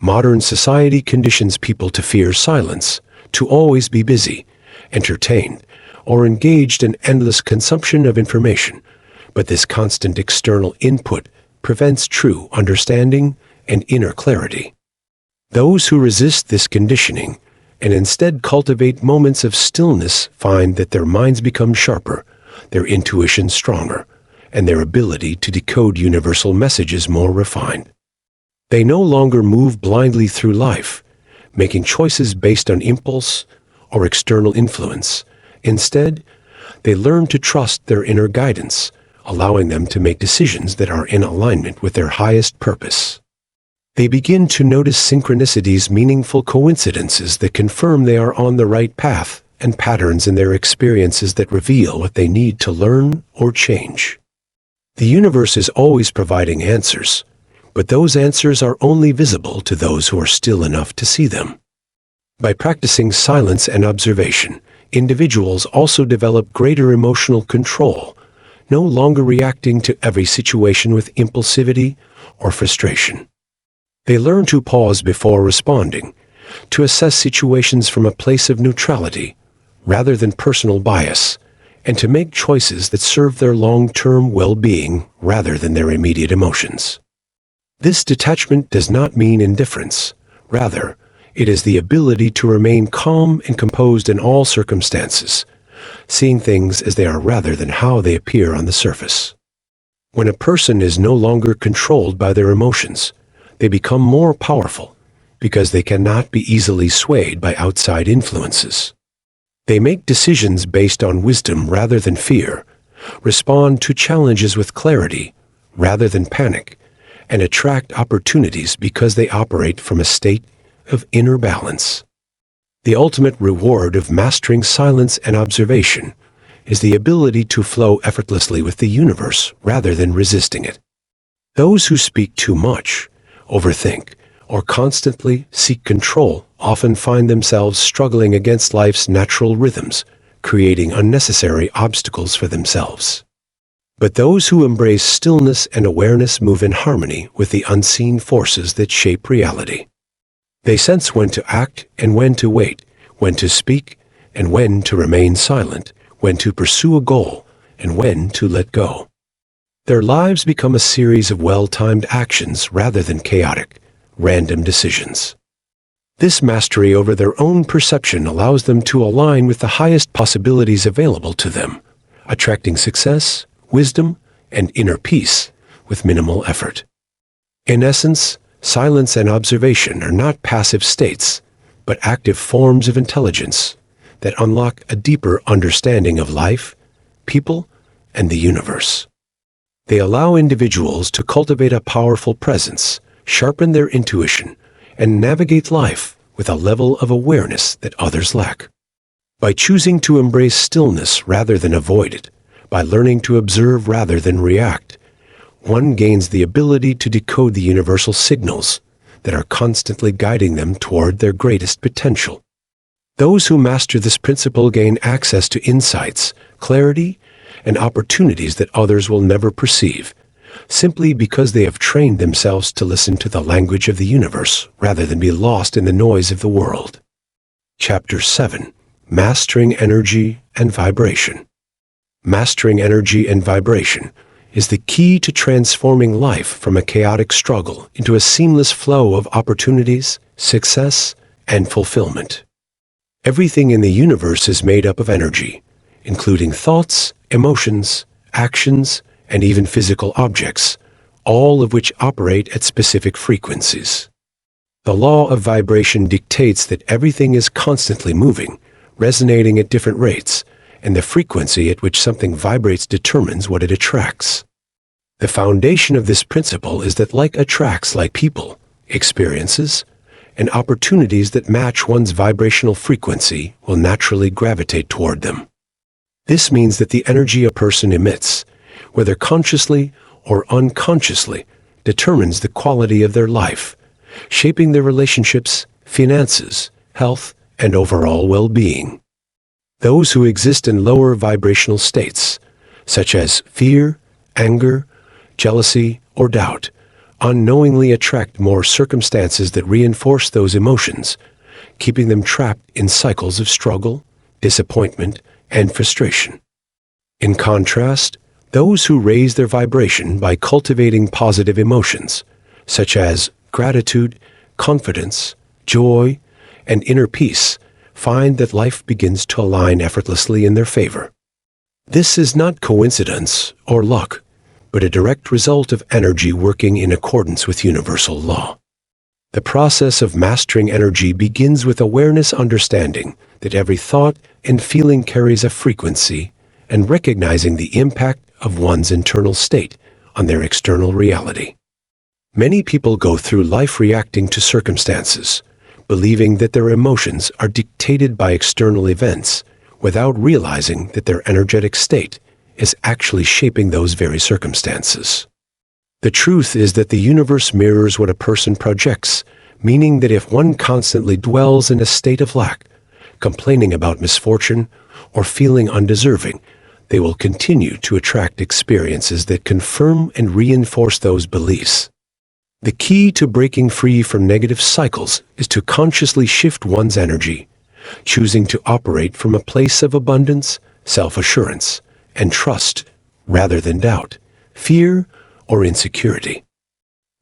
Modern society conditions people to fear silence, to always be busy, entertained, or engaged in endless consumption of information, but this constant external input prevents true understanding and inner clarity. Those who resist this conditioning and instead cultivate moments of stillness find that their minds become sharper, their intuition stronger, and their ability to decode universal messages more refined. They no longer move blindly through life, making choices based on impulse or external influence. Instead, they learn to trust their inner guidance, allowing them to make decisions that are in alignment with their highest purpose. They begin to notice synchronicities, meaningful coincidences that confirm they are on the right path, and patterns in their experiences that reveal what they need to learn or change. The universe is always providing answers, but those answers are only visible to those who are still enough to see them. By practicing silence and observation, individuals also develop greater emotional control, no longer reacting to every situation with impulsivity or frustration. They learn to pause before responding, to assess situations from a place of neutrality rather than personal bias, and to make choices that serve their long-term well-being rather than their immediate emotions. This detachment does not mean indifference. Rather, it is the ability to remain calm and composed in all circumstances, seeing things as they are rather than how they appear on the surface. When a person is no longer controlled by their emotions, they become more powerful because they cannot be easily swayed by outside influences. They make decisions based on wisdom rather than fear, respond to challenges with clarity rather than panic, and attract opportunities because they operate from a state of inner balance. The ultimate reward of mastering silence and observation is the ability to flow effortlessly with the universe rather than resisting it. Those who speak too much, overthink, or constantly seek control often find themselves struggling against life's natural rhythms, creating unnecessary obstacles for themselves. But those who embrace stillness and awareness move in harmony with the unseen forces that shape reality. They sense when to act and when to wait, when to speak and when to remain silent, when to pursue a goal and when to let go. Their lives become a series of well-timed actions rather than chaotic, random decisions. This mastery over their own perception allows them to align with the highest possibilities available to them, attracting success, wisdom, and inner peace with minimal effort. In essence, silence and observation are not passive states, but active forms of intelligence that unlock a deeper understanding of life, people, and the universe. They allow individuals to cultivate a powerful presence, sharpen their intuition, and navigate life with a level of awareness that others lack. By choosing to embrace stillness rather than avoid it, by learning to observe rather than react, one gains the ability to decode the universal signals that are constantly guiding them toward their greatest potential. Those who master this principle gain access to insights, clarity, and opportunities that others will never perceive, simply because they have trained themselves to listen to the language of the universe rather than be lost in the noise of the world. Chapter 7. Mastering Energy and Vibration. Mastering energy and vibration is the key to transforming life from a chaotic struggle into a seamless flow of opportunities, success, and fulfillment. Everything in the universe is made up of energy, including thoughts, emotions, actions, and even physical objects, all of which operate at specific frequencies. The law of vibration dictates that everything is constantly moving, resonating at different rates, and the frequency at which something vibrates determines what it attracts. The foundation of this principle is that like attracts like people, experiences, and opportunities that match one's vibrational frequency will naturally gravitate toward them. This means that the energy a person emits, whether consciously or unconsciously, determines the quality of their life, shaping their relationships, finances, health, and overall well-being. Those who exist in lower vibrational states, such as fear, anger, jealousy, or doubt, unknowingly attract more circumstances that reinforce those emotions, keeping them trapped in cycles of struggle, disappointment, and frustration. In contrast, those who raise their vibration by cultivating positive emotions, such as gratitude, confidence, joy, and inner peace, find that life begins to align effortlessly in their favor. This is not coincidence or luck, but a direct result of energy working in accordance with universal law. The process of mastering energy begins with awareness, understanding that every thought and feeling carries a frequency, and recognizing the impact of one's internal state on their external reality. Many people go through life reacting to circumstances, believing that their emotions are dictated by external events, without realizing that their energetic state is actually shaping those very circumstances. The truth is that the universe mirrors what a person projects, meaning that if one constantly dwells in a state of lack, complaining about misfortune, or feeling undeserving, they will continue to attract experiences that confirm and reinforce those beliefs. The key to breaking free from negative cycles is to consciously shift one's energy, choosing to operate from a place of abundance, self-assurance, and trust, rather than doubt, fear, or insecurity.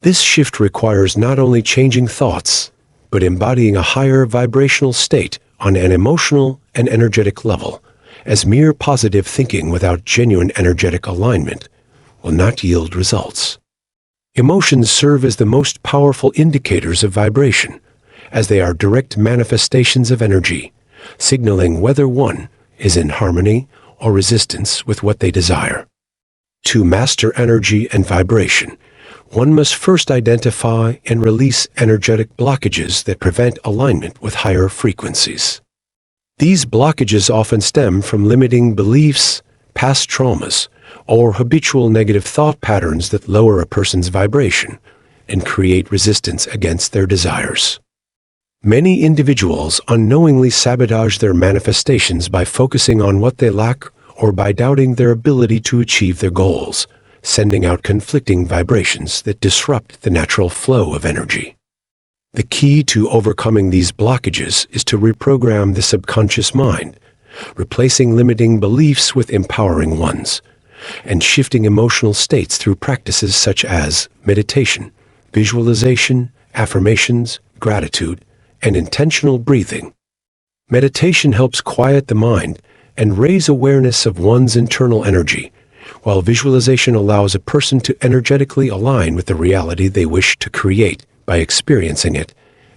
This shift requires not only changing thoughts, but embodying a higher vibrational state on an emotional and energetic level, as mere positive thinking without genuine energetic alignment will not yield results. Emotions serve as the most powerful indicators of vibration, as they are direct manifestations of energy, signaling whether one is in harmony or resistance with what they desire. To master energy and vibration, one must first identify and release energetic blockages that prevent alignment with higher frequencies. These blockages often stem from limiting beliefs, past traumas, or habitual negative thought patterns that lower a person's vibration and create resistance against their desires. Many individuals unknowingly sabotage their manifestations by focusing on what they lack or by doubting their ability to achieve their goals, sending out conflicting vibrations that disrupt the natural flow of energy. The key to overcoming these blockages is to reprogram the subconscious mind, replacing limiting beliefs with empowering ones, and shifting emotional states through practices such as meditation, visualization, affirmations, gratitude, and intentional breathing. Meditation helps quiet the mind and raise awareness of one's internal energy, while visualization allows a person to energetically align with the reality they wish to create by experiencing it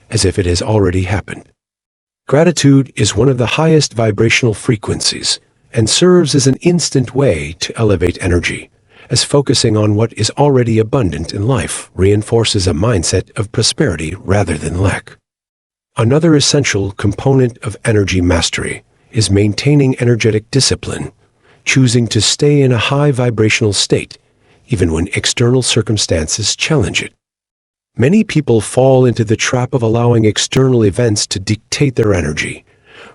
as if it has already happened. Gratitude is one of the highest vibrational frequencies and serves as an instant way to elevate energy, as focusing on what is already abundant in life reinforces a mindset of prosperity rather than lack. Another essential component of energy mastery is maintaining energetic discipline, choosing to stay in a high vibrational state, even when external circumstances challenge it. Many people fall into the trap of allowing external events to dictate their energy,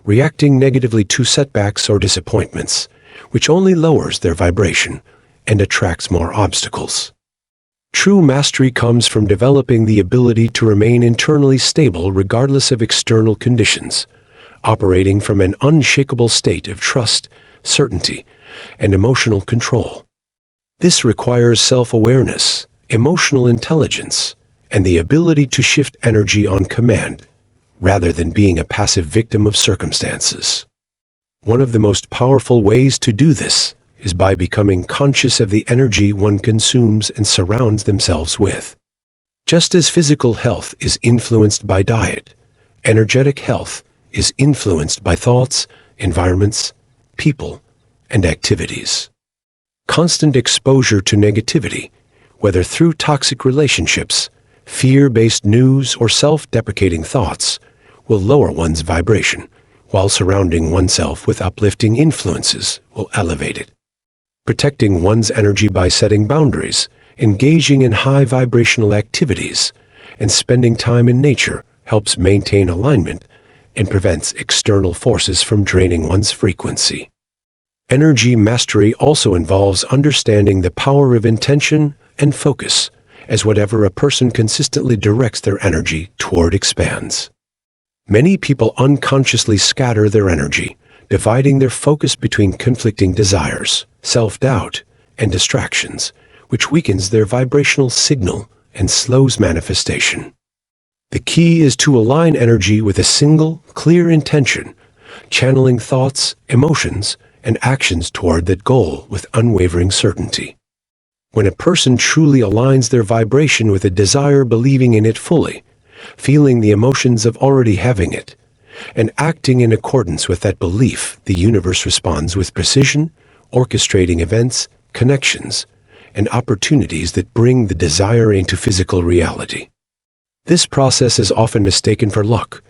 reacting negatively to setbacks or disappointments, which only lowers their vibration and attracts more obstacles. True mastery comes from developing the ability to remain internally stable regardless of external conditions, operating from an unshakable state of trust, certainty, and emotional control. This requires self-awareness, emotional intelligence, and the ability to shift energy on command, rather than being a passive victim of circumstances. One of the most powerful ways to do this is by becoming conscious of the energy one consumes and surrounds themselves with. Just as physical health is influenced by diet, energetic health is influenced by thoughts, environments, people, and activities. Constant exposure to negativity, whether through toxic relationships, fear-based news, or self-deprecating thoughts, will lower one's vibration, while surrounding oneself with uplifting influences will elevate it. Protecting one's energy by setting boundaries, engaging in high vibrational activities, and spending time in nature helps maintain alignment and prevents external forces from draining one's frequency. Energy mastery also involves understanding the power of intention and focus, as whatever a person consistently directs their energy toward expands. Many people unconsciously scatter their energy, dividing their focus between conflicting desires, self-doubt, and distractions, which weakens their vibrational signal and slows manifestation. The key is to align energy with a single, clear intention, channeling thoughts, emotions, and actions toward that goal with unwavering certainty. When a person truly aligns their vibration with a desire, believing in it fully, feeling the emotions of already having it, and acting in accordance with that belief, the universe responds with precision, orchestrating events, connections, and opportunities that bring the desire into physical reality. This process is often mistaken for luck,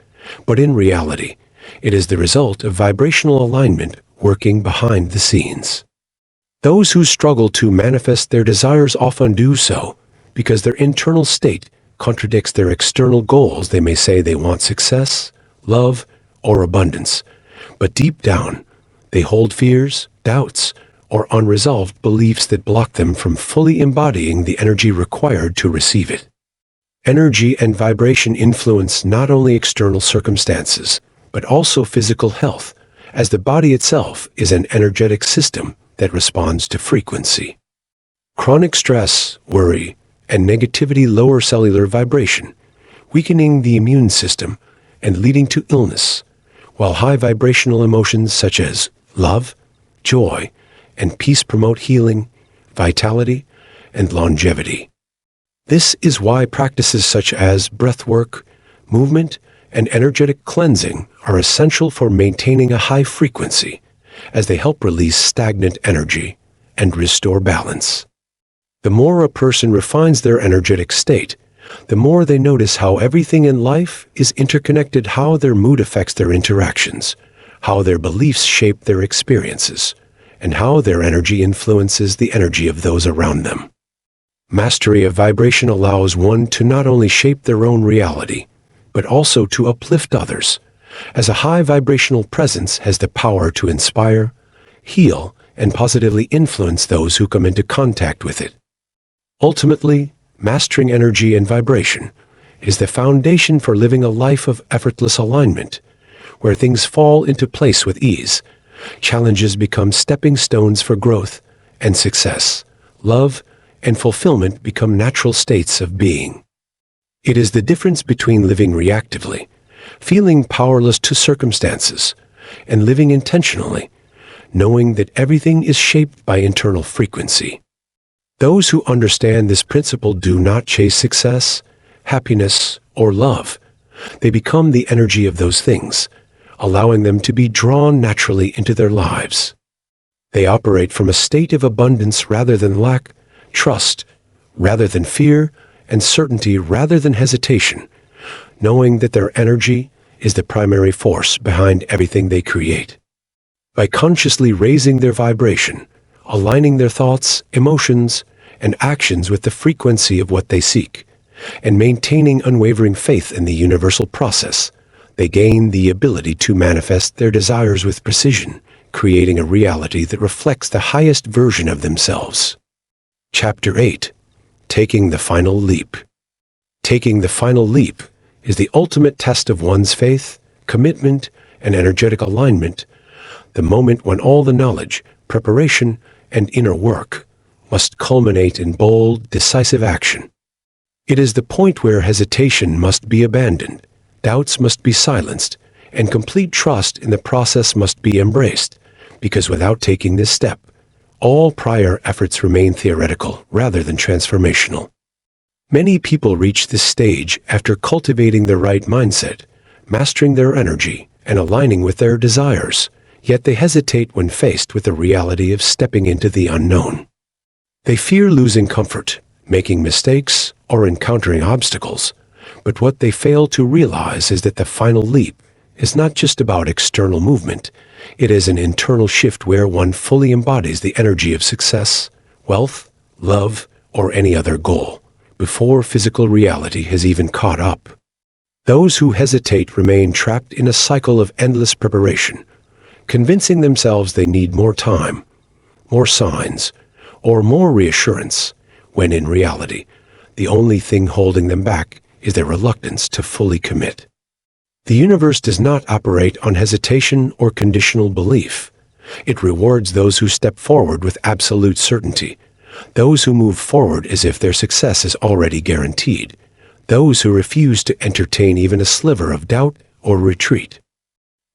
but in reality, it is the result of vibrational alignment working behind the scenes. Those who struggle to manifest their desires often do so because their internal state contradicts their external goals. They may say they want success, love, or abundance, but deep down, they hold fears, doubts, or unresolved beliefs that block them from fully embodying the energy required to receive it. Energy and vibration influence not only external circumstances, but also physical health, as the body itself is an energetic system that responds to frequency. Chronic stress, worry, and negativity lower cellular vibration, weakening the immune system and leading to illness, while high vibrational emotions such as love, joy, and peace promote healing, vitality, and longevity. This is why practices such as breathwork, movement, and energetic cleansing are essential for maintaining a high frequency, as they help release stagnant energy and restore balance. The more a person refines their energetic state, the more they notice how everything in life is interconnected, how their mood affects their interactions, how their beliefs shape their experiences, and how their energy influences the energy of those around them. Mastery of vibration allows one to not only shape their own reality, but also to uplift others, as a high vibrational presence has the power to inspire, heal, and positively influence those who come into contact with it. Ultimately, mastering energy and vibration is the foundation for living a life of effortless alignment, where things fall into place with ease, challenges become stepping stones for growth, and success, love, and fulfillment become natural states of being. It is the difference between living reactively, feeling powerless to circumstances, and living intentionally, knowing that everything is shaped by internal frequency. Those who understand this principle do not chase success, happiness, or love. They become the energy of those things, allowing them to be drawn naturally into their lives. They operate from a state of abundance rather than lack, trust rather than fear, and certainty rather than hesitation, knowing that their energy is the primary force behind everything they create. By consciously raising their vibration, aligning their thoughts, emotions, and actions with the frequency of what they seek, and maintaining unwavering faith in the universal process, they gain the ability to manifest their desires with precision, creating a reality that reflects the highest version of themselves. Chapter 8. Taking the Final Leap. Taking the final leap is the ultimate test of one's faith, commitment, and energetic alignment, the moment when all the knowledge, preparation, and inner work must culminate in bold, decisive action. It is the point where hesitation must be abandoned, doubts must be silenced, and complete trust in the process must be embraced, because without taking this step, all prior efforts remain theoretical rather than transformational. Many people reach this stage after cultivating the right mindset, mastering their energy, and aligning with their desires, yet they hesitate when faced with the reality of stepping into the unknown. They fear losing comfort, making mistakes, or encountering obstacles, but what they fail to realize is that the final leap is not just about external movement. It is an internal shift where one fully embodies the energy of success, wealth, love, or any other goal, before physical reality has even caught up. Those who hesitate remain trapped in a cycle of endless preparation, convincing themselves they need more time, more signs, or more reassurance, when in reality, the only thing holding them back is their reluctance to fully commit. The universe does not operate on hesitation or conditional belief. It rewards those who step forward with absolute certainty, those who move forward as if their success is already guaranteed, those who refuse to entertain even a sliver of doubt or retreat.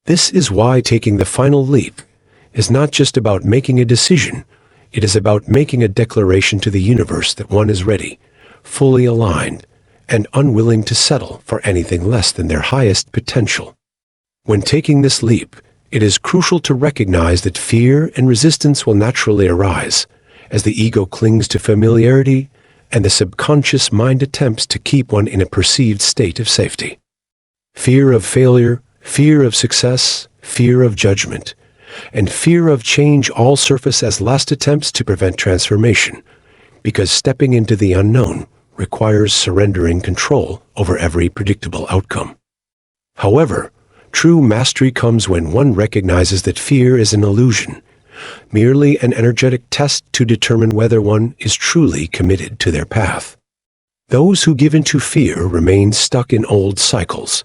This is why taking the final leap is not just about making a decision. It is about making a declaration to the universe that one is ready, fully aligned, and unwilling to settle for anything less than their highest potential. When taking this leap, it is crucial to recognize that fear and resistance will naturally arise, as the ego clings to familiarity and the subconscious mind attempts to keep one in a perceived state of safety. Fear of failure, fear of success, fear of judgment, and fear of change all surface as last attempts to prevent transformation, because stepping into the unknown requires surrendering control over every predictable outcome. However, true mastery comes when one recognizes that fear is an illusion, merely an energetic test to determine whether one is truly committed to their path. Those who give into fear remain stuck in old cycles,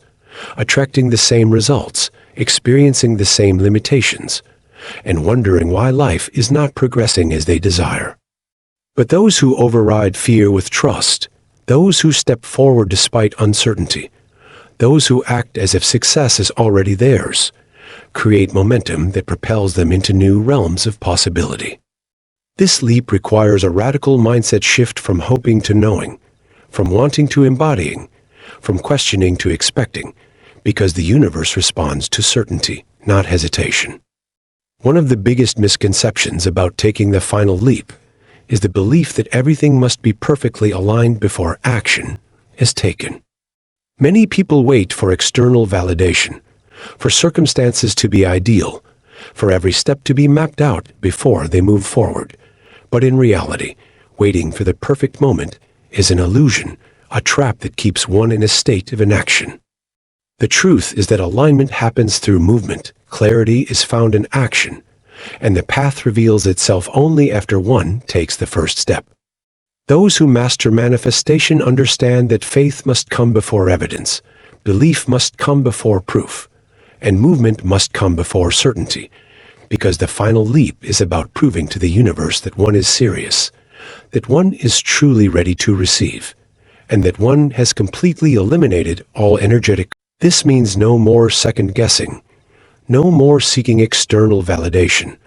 attracting the same results, experiencing the same limitations, and wondering why life is not progressing as they desire. But those who override fear with trust, those who step forward despite uncertainty, those who act as if success is already theirs, create momentum that propels them into new realms of possibility. This leap requires a radical mindset shift from hoping to knowing, from wanting to embodying, from questioning to expecting, because the universe responds to certainty, not hesitation. One of the biggest misconceptions about taking the final leap is the belief that everything must be perfectly aligned before action is taken. Many people wait for external validation, for circumstances to be ideal, for every step to be mapped out before they move forward. But in reality, waiting for the perfect moment is an illusion, a trap that keeps one in a state of inaction. The truth is that alignment happens through movement, clarity is found in action, and the path reveals itself only after one takes the first step. Those who master manifestation understand that faith must come before evidence, belief must come before proof, and movement must come before certainty, because the final leap is about proving to the universe that one is serious, that one is truly ready to receive, and that one has completely eliminated all energetic. This means no more second-guessing, no more seeking external validation,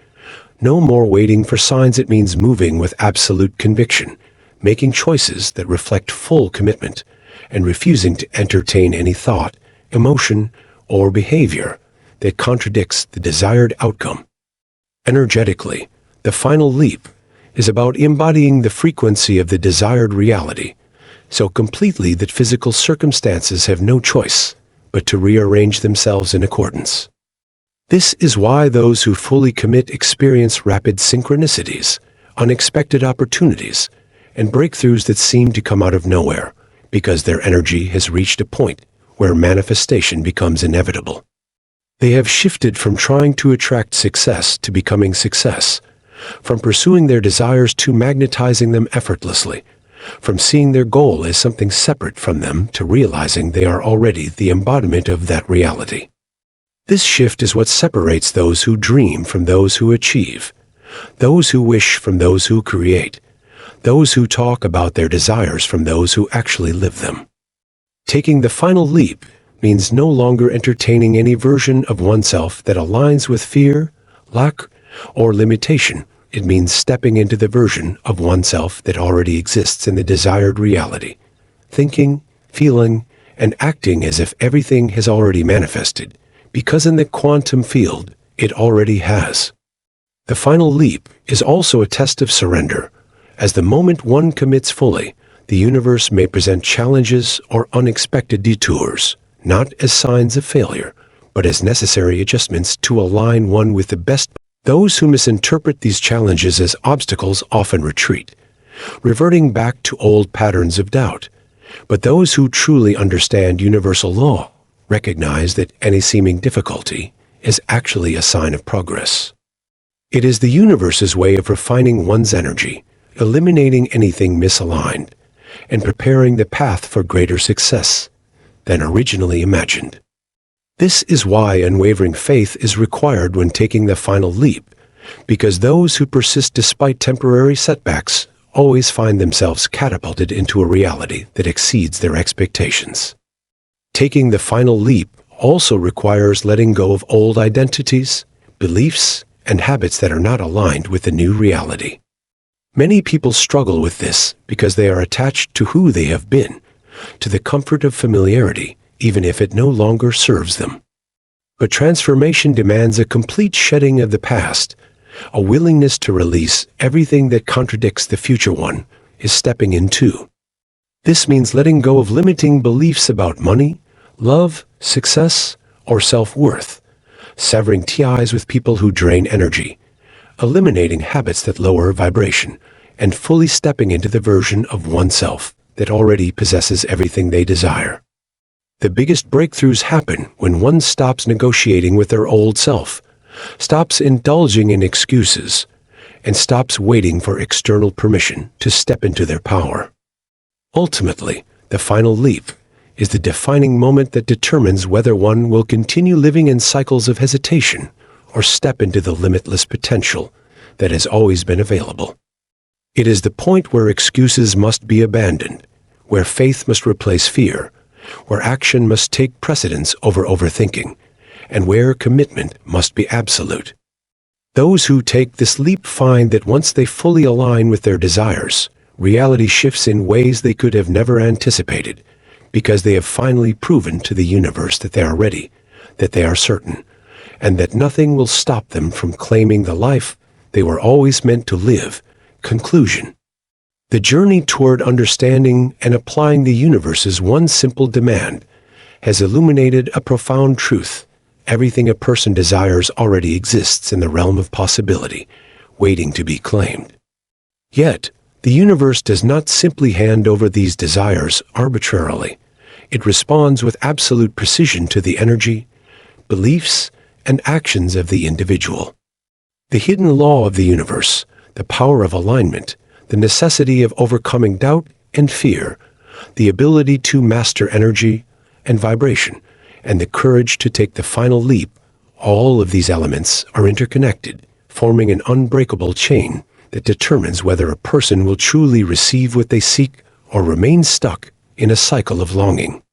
no more waiting for signs. It means moving with absolute conviction, making choices that reflect full commitment, and refusing to entertain any thought, emotion, or behavior that contradicts the desired outcome. Energetically, the final leap is about embodying the frequency of the desired reality, so completely that physical circumstances have no choice but to rearrange themselves in accordance. This is why those who fully commit experience rapid synchronicities, unexpected opportunities, and breakthroughs that seem to come out of nowhere, because their energy has reached a point where manifestation becomes inevitable. They have shifted from trying to attract success to becoming success, from pursuing their desires to magnetizing them effortlessly, from seeing their goal as something separate from them to realizing they are already the embodiment of that reality. This shift is what separates those who dream from those who achieve, those who wish from those who create, those who talk about their desires from those who actually live them. Taking the final leap means no longer entertaining any version of oneself that aligns with fear, lack, or limitation. It means stepping into the version of oneself that already exists in the desired reality, thinking, feeling, and acting as if everything has already manifested, because in the quantum field, it already has. The final leap is also a test of surrender. As the moment one commits fully, the universe may present challenges or unexpected detours, not as signs of failure, but as necessary adjustments to align one with the best. Those who misinterpret these challenges as obstacles often retreat, reverting back to old patterns of doubt. But those who truly understand universal law recognize that any seeming difficulty is actually a sign of progress. It is the universe's way of refining one's energy, eliminating anything misaligned, and preparing the path for greater success than originally imagined. This is why unwavering faith is required when taking the final leap, because those who persist despite temporary setbacks always find themselves catapulted into a reality that exceeds their expectations. Taking the final leap also requires letting go of old identities, beliefs, and habits that are not aligned with the new reality. Many people struggle with this because they are attached to who they have been, to the comfort of familiarity, even if it no longer serves them. But transformation demands a complete shedding of the past. A willingness to release everything that contradicts the future one is stepping into. This means letting go of limiting beliefs about money, love, success, or self-worth, severing ties with people who drain energy, eliminating habits that lower vibration, and fully stepping into the version of oneself that already possesses everything they desire. The biggest breakthroughs happen when one stops negotiating with their old self, stops indulging in excuses, and stops waiting for external permission to step into their power. Ultimately, the final leap is the defining moment that determines whether one will continue living in cycles of hesitation or step into the limitless potential that has always been available. It is the point where excuses must be abandoned, where faith must replace fear, where action must take precedence over overthinking, and where commitment must be absolute. Those who take this leap find that once they fully align with their desires, reality shifts in ways they could have never anticipated, because they have finally proven to the universe that they are ready, that they are certain, and that nothing will stop them from claiming the life they were always meant to live. Conclusion. The journey toward understanding and applying the universe's one simple demand has illuminated a profound truth. Everything a person desires already exists in the realm of possibility, waiting to be claimed. Yet, the universe does not simply hand over these desires arbitrarily. It responds with absolute precision to the energy, beliefs, and actions of the individual. The hidden law of the universe, the power of alignment, the necessity of overcoming doubt and fear, the ability to master energy and vibration, and the courage to take the final leap, all of these elements are interconnected, forming an unbreakable chain that determines whether a person will truly receive what they seek or remain stuck in a cycle of longing.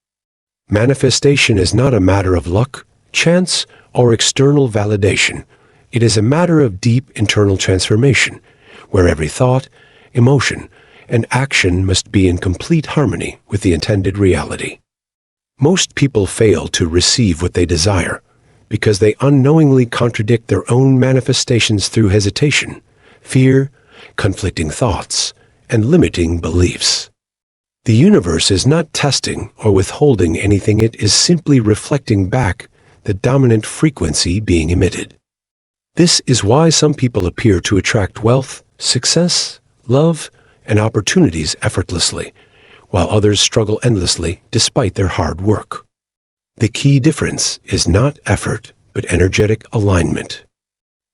Manifestation is not a matter of luck, chance, or external validation. It is a matter of deep internal transformation, where every thought, emotion, and action must be in complete harmony with the intended reality. Most people fail to receive what they desire because they unknowingly contradict their own manifestations through hesitation, fear, conflicting thoughts, and limiting beliefs. The universe is not testing or withholding anything. It is simply reflecting back the dominant frequency being emitted. This is why some people appear to attract wealth, success, love, and opportunities effortlessly, while others struggle endlessly despite their hard work. The key difference is not effort, but energetic alignment.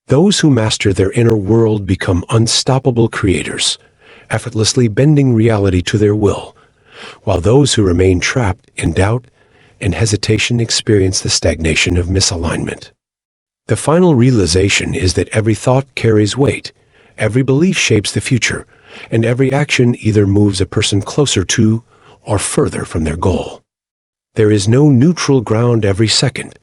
Those who master their inner world become unstoppable creators, effortlessly bending reality to their will, while those who remain trapped in doubt and hesitation experience the stagnation of misalignment. The final realization is that every thought carries weight, every belief shapes the future, and every action either moves a person closer to or further from their goal. There is no neutral ground every second.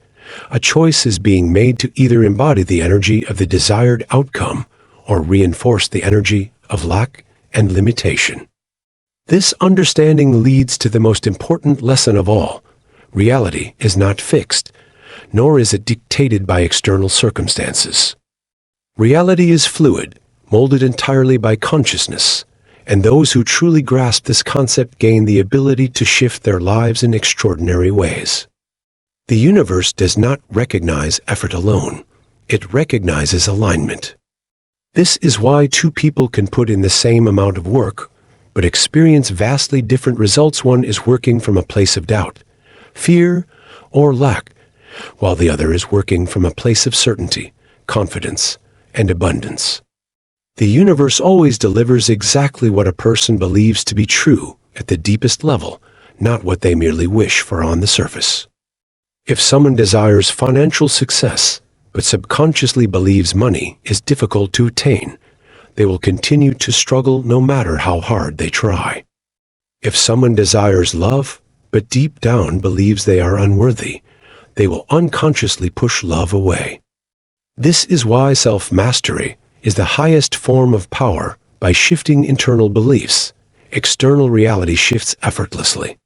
A choice is being made to either embody the energy of the desired outcome or reinforce the energy of lack and limitation. This understanding leads to the most important lesson of all. Reality is not fixed, nor is it dictated by external circumstances. Reality is fluid, molded entirely by consciousness, and those who truly grasp this concept gain the ability to shift their lives in extraordinary ways. The universe does not recognize effort alone. It recognizes alignment. This is why two people can put in the same amount of work, but experience vastly different results. One is working from a place of doubt, fear, or lack, while the other is working from a place of certainty, confidence, and abundance. The universe always delivers exactly what a person believes to be true at the deepest level, not what they merely wish for on the surface. If someone desires financial success, but subconsciously believes money is difficult to attain, they will continue to struggle no matter how hard they try. If someone desires love, but deep down believes they are unworthy, they will unconsciously push love away. This is why self-mastery is the highest form of power. By shifting internal beliefs, external reality shifts effortlessly.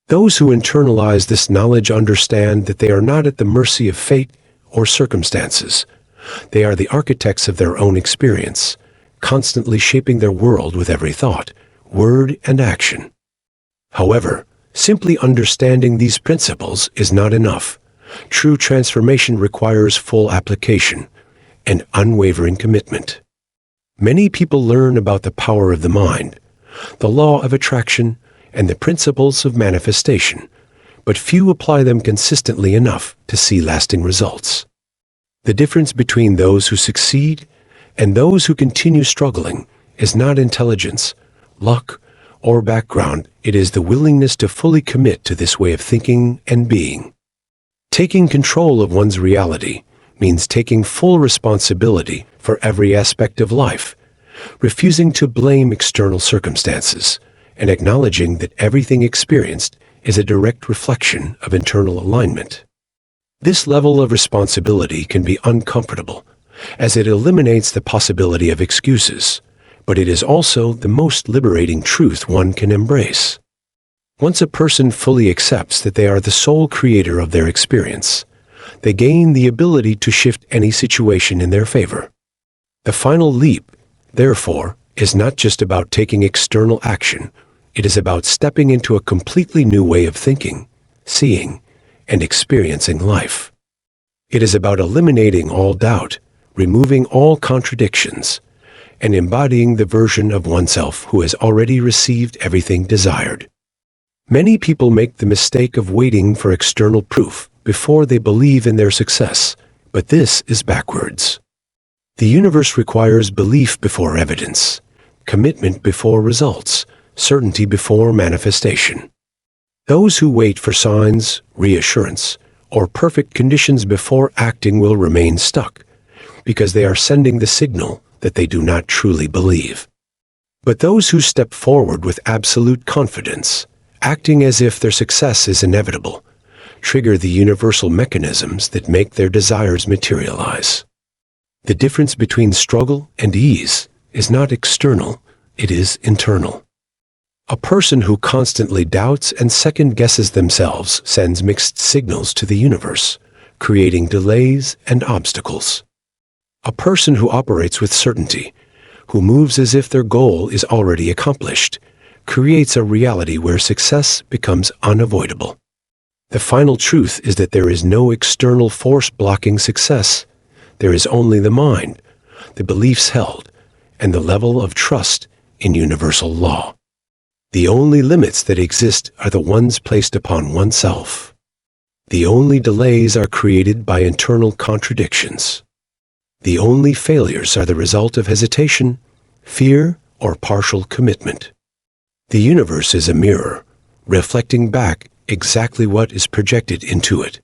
Those who internalize this knowledge understand that they are not at the mercy of fate or circumstances. They are the architects of their own experience, constantly shaping their world with every thought, word, and action. However, simply understanding these principles is not enough. True transformation requires full application and unwavering commitment. Many people learn about the power of the mind, the law of attraction, and the principles of manifestation, but few apply them consistently enough to see lasting results. The difference between those who succeed and those who continue struggling is not intelligence, luck, or background. It is the willingness to fully commit to this way of thinking and being. Taking control of one's reality means taking full responsibility for every aspect of life, refusing to blame external circumstances, and acknowledging that everything experienced is a direct reflection of internal alignment. This level of responsibility can be uncomfortable, as it eliminates the possibility of excuses, but it is also the most liberating truth one can embrace. Once a person fully accepts that they are the sole creator of their experience, they gain the ability to shift any situation in their favor. The final leap, therefore, is not just about taking external action. It is about stepping into a completely new way of thinking, seeing, and experiencing life. It is about eliminating all doubt, removing all contradictions, and embodying the version of oneself who has already received everything desired. Many people make the mistake of waiting for external proof before they believe in their success, but this is backwards. The universe requires belief before evidence, commitment before results, certainty before manifestation. Those who wait for signs, reassurance, or perfect conditions before acting will remain stuck, because they are sending the signal that they do not truly believe. But those who step forward with absolute confidence, acting as if their success is inevitable, trigger the universal mechanisms that make their desires materialize. The difference between struggle and ease is not external, it is internal. A person who constantly doubts and second-guesses themselves sends mixed signals to the universe, creating delays and obstacles. A person who operates with certainty, who moves as if their goal is already accomplished, creates a reality where success becomes unavoidable. The final truth is that there is no external force blocking success. There is only the mind, the beliefs held, and the level of trust in universal law. The only limits that exist are the ones placed upon oneself. The only delays are created by internal contradictions. The only failures are the result of hesitation, fear, or partial commitment. The universe is a mirror, reflecting back exactly what is projected into it.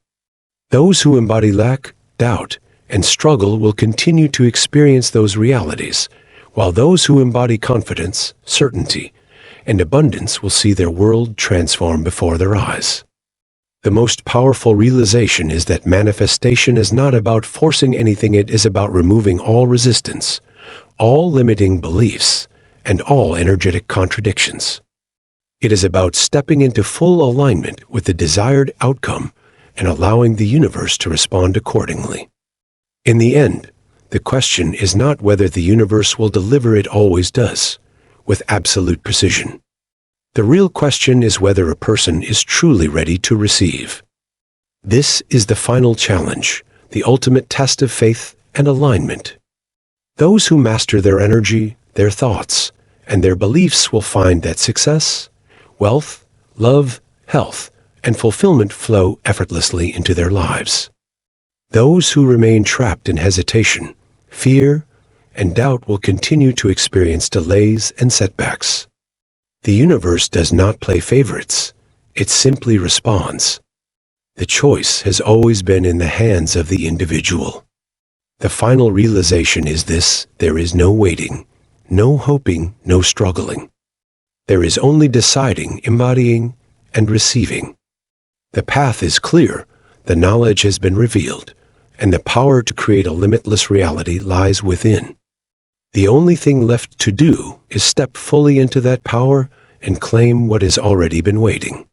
Those who embody lack, doubt, and struggle will continue to experience those realities, while those who embody confidence, certainty, and abundance will see their world transform before their eyes. The most powerful realization is that manifestation is not about forcing anything, it is about removing all resistance, all limiting beliefs, and all energetic contradictions. It is about stepping into full alignment with the desired outcome and allowing the universe to respond accordingly. In the end, the question is not whether the universe will deliver, it always does, with absolute precision. The real question is whether a person is truly ready to receive. This is the final challenge, the ultimate test of faith and alignment. Those who master their energy, their thoughts, and their beliefs will find that success, wealth, love, health, and fulfillment flow effortlessly into their lives. Those who remain trapped in hesitation, fear, and doubt will continue to experience delays and setbacks. The universe does not play favorites, it simply responds. The choice has always been in the hands of the individual. The final realization is this: there is no waiting, no hoping, no struggling. There is only deciding, embodying, and receiving. The path is clear, the knowledge has been revealed, and the power to create a limitless reality lies within. The only thing left to do is step fully into that power and claim what has already been waiting.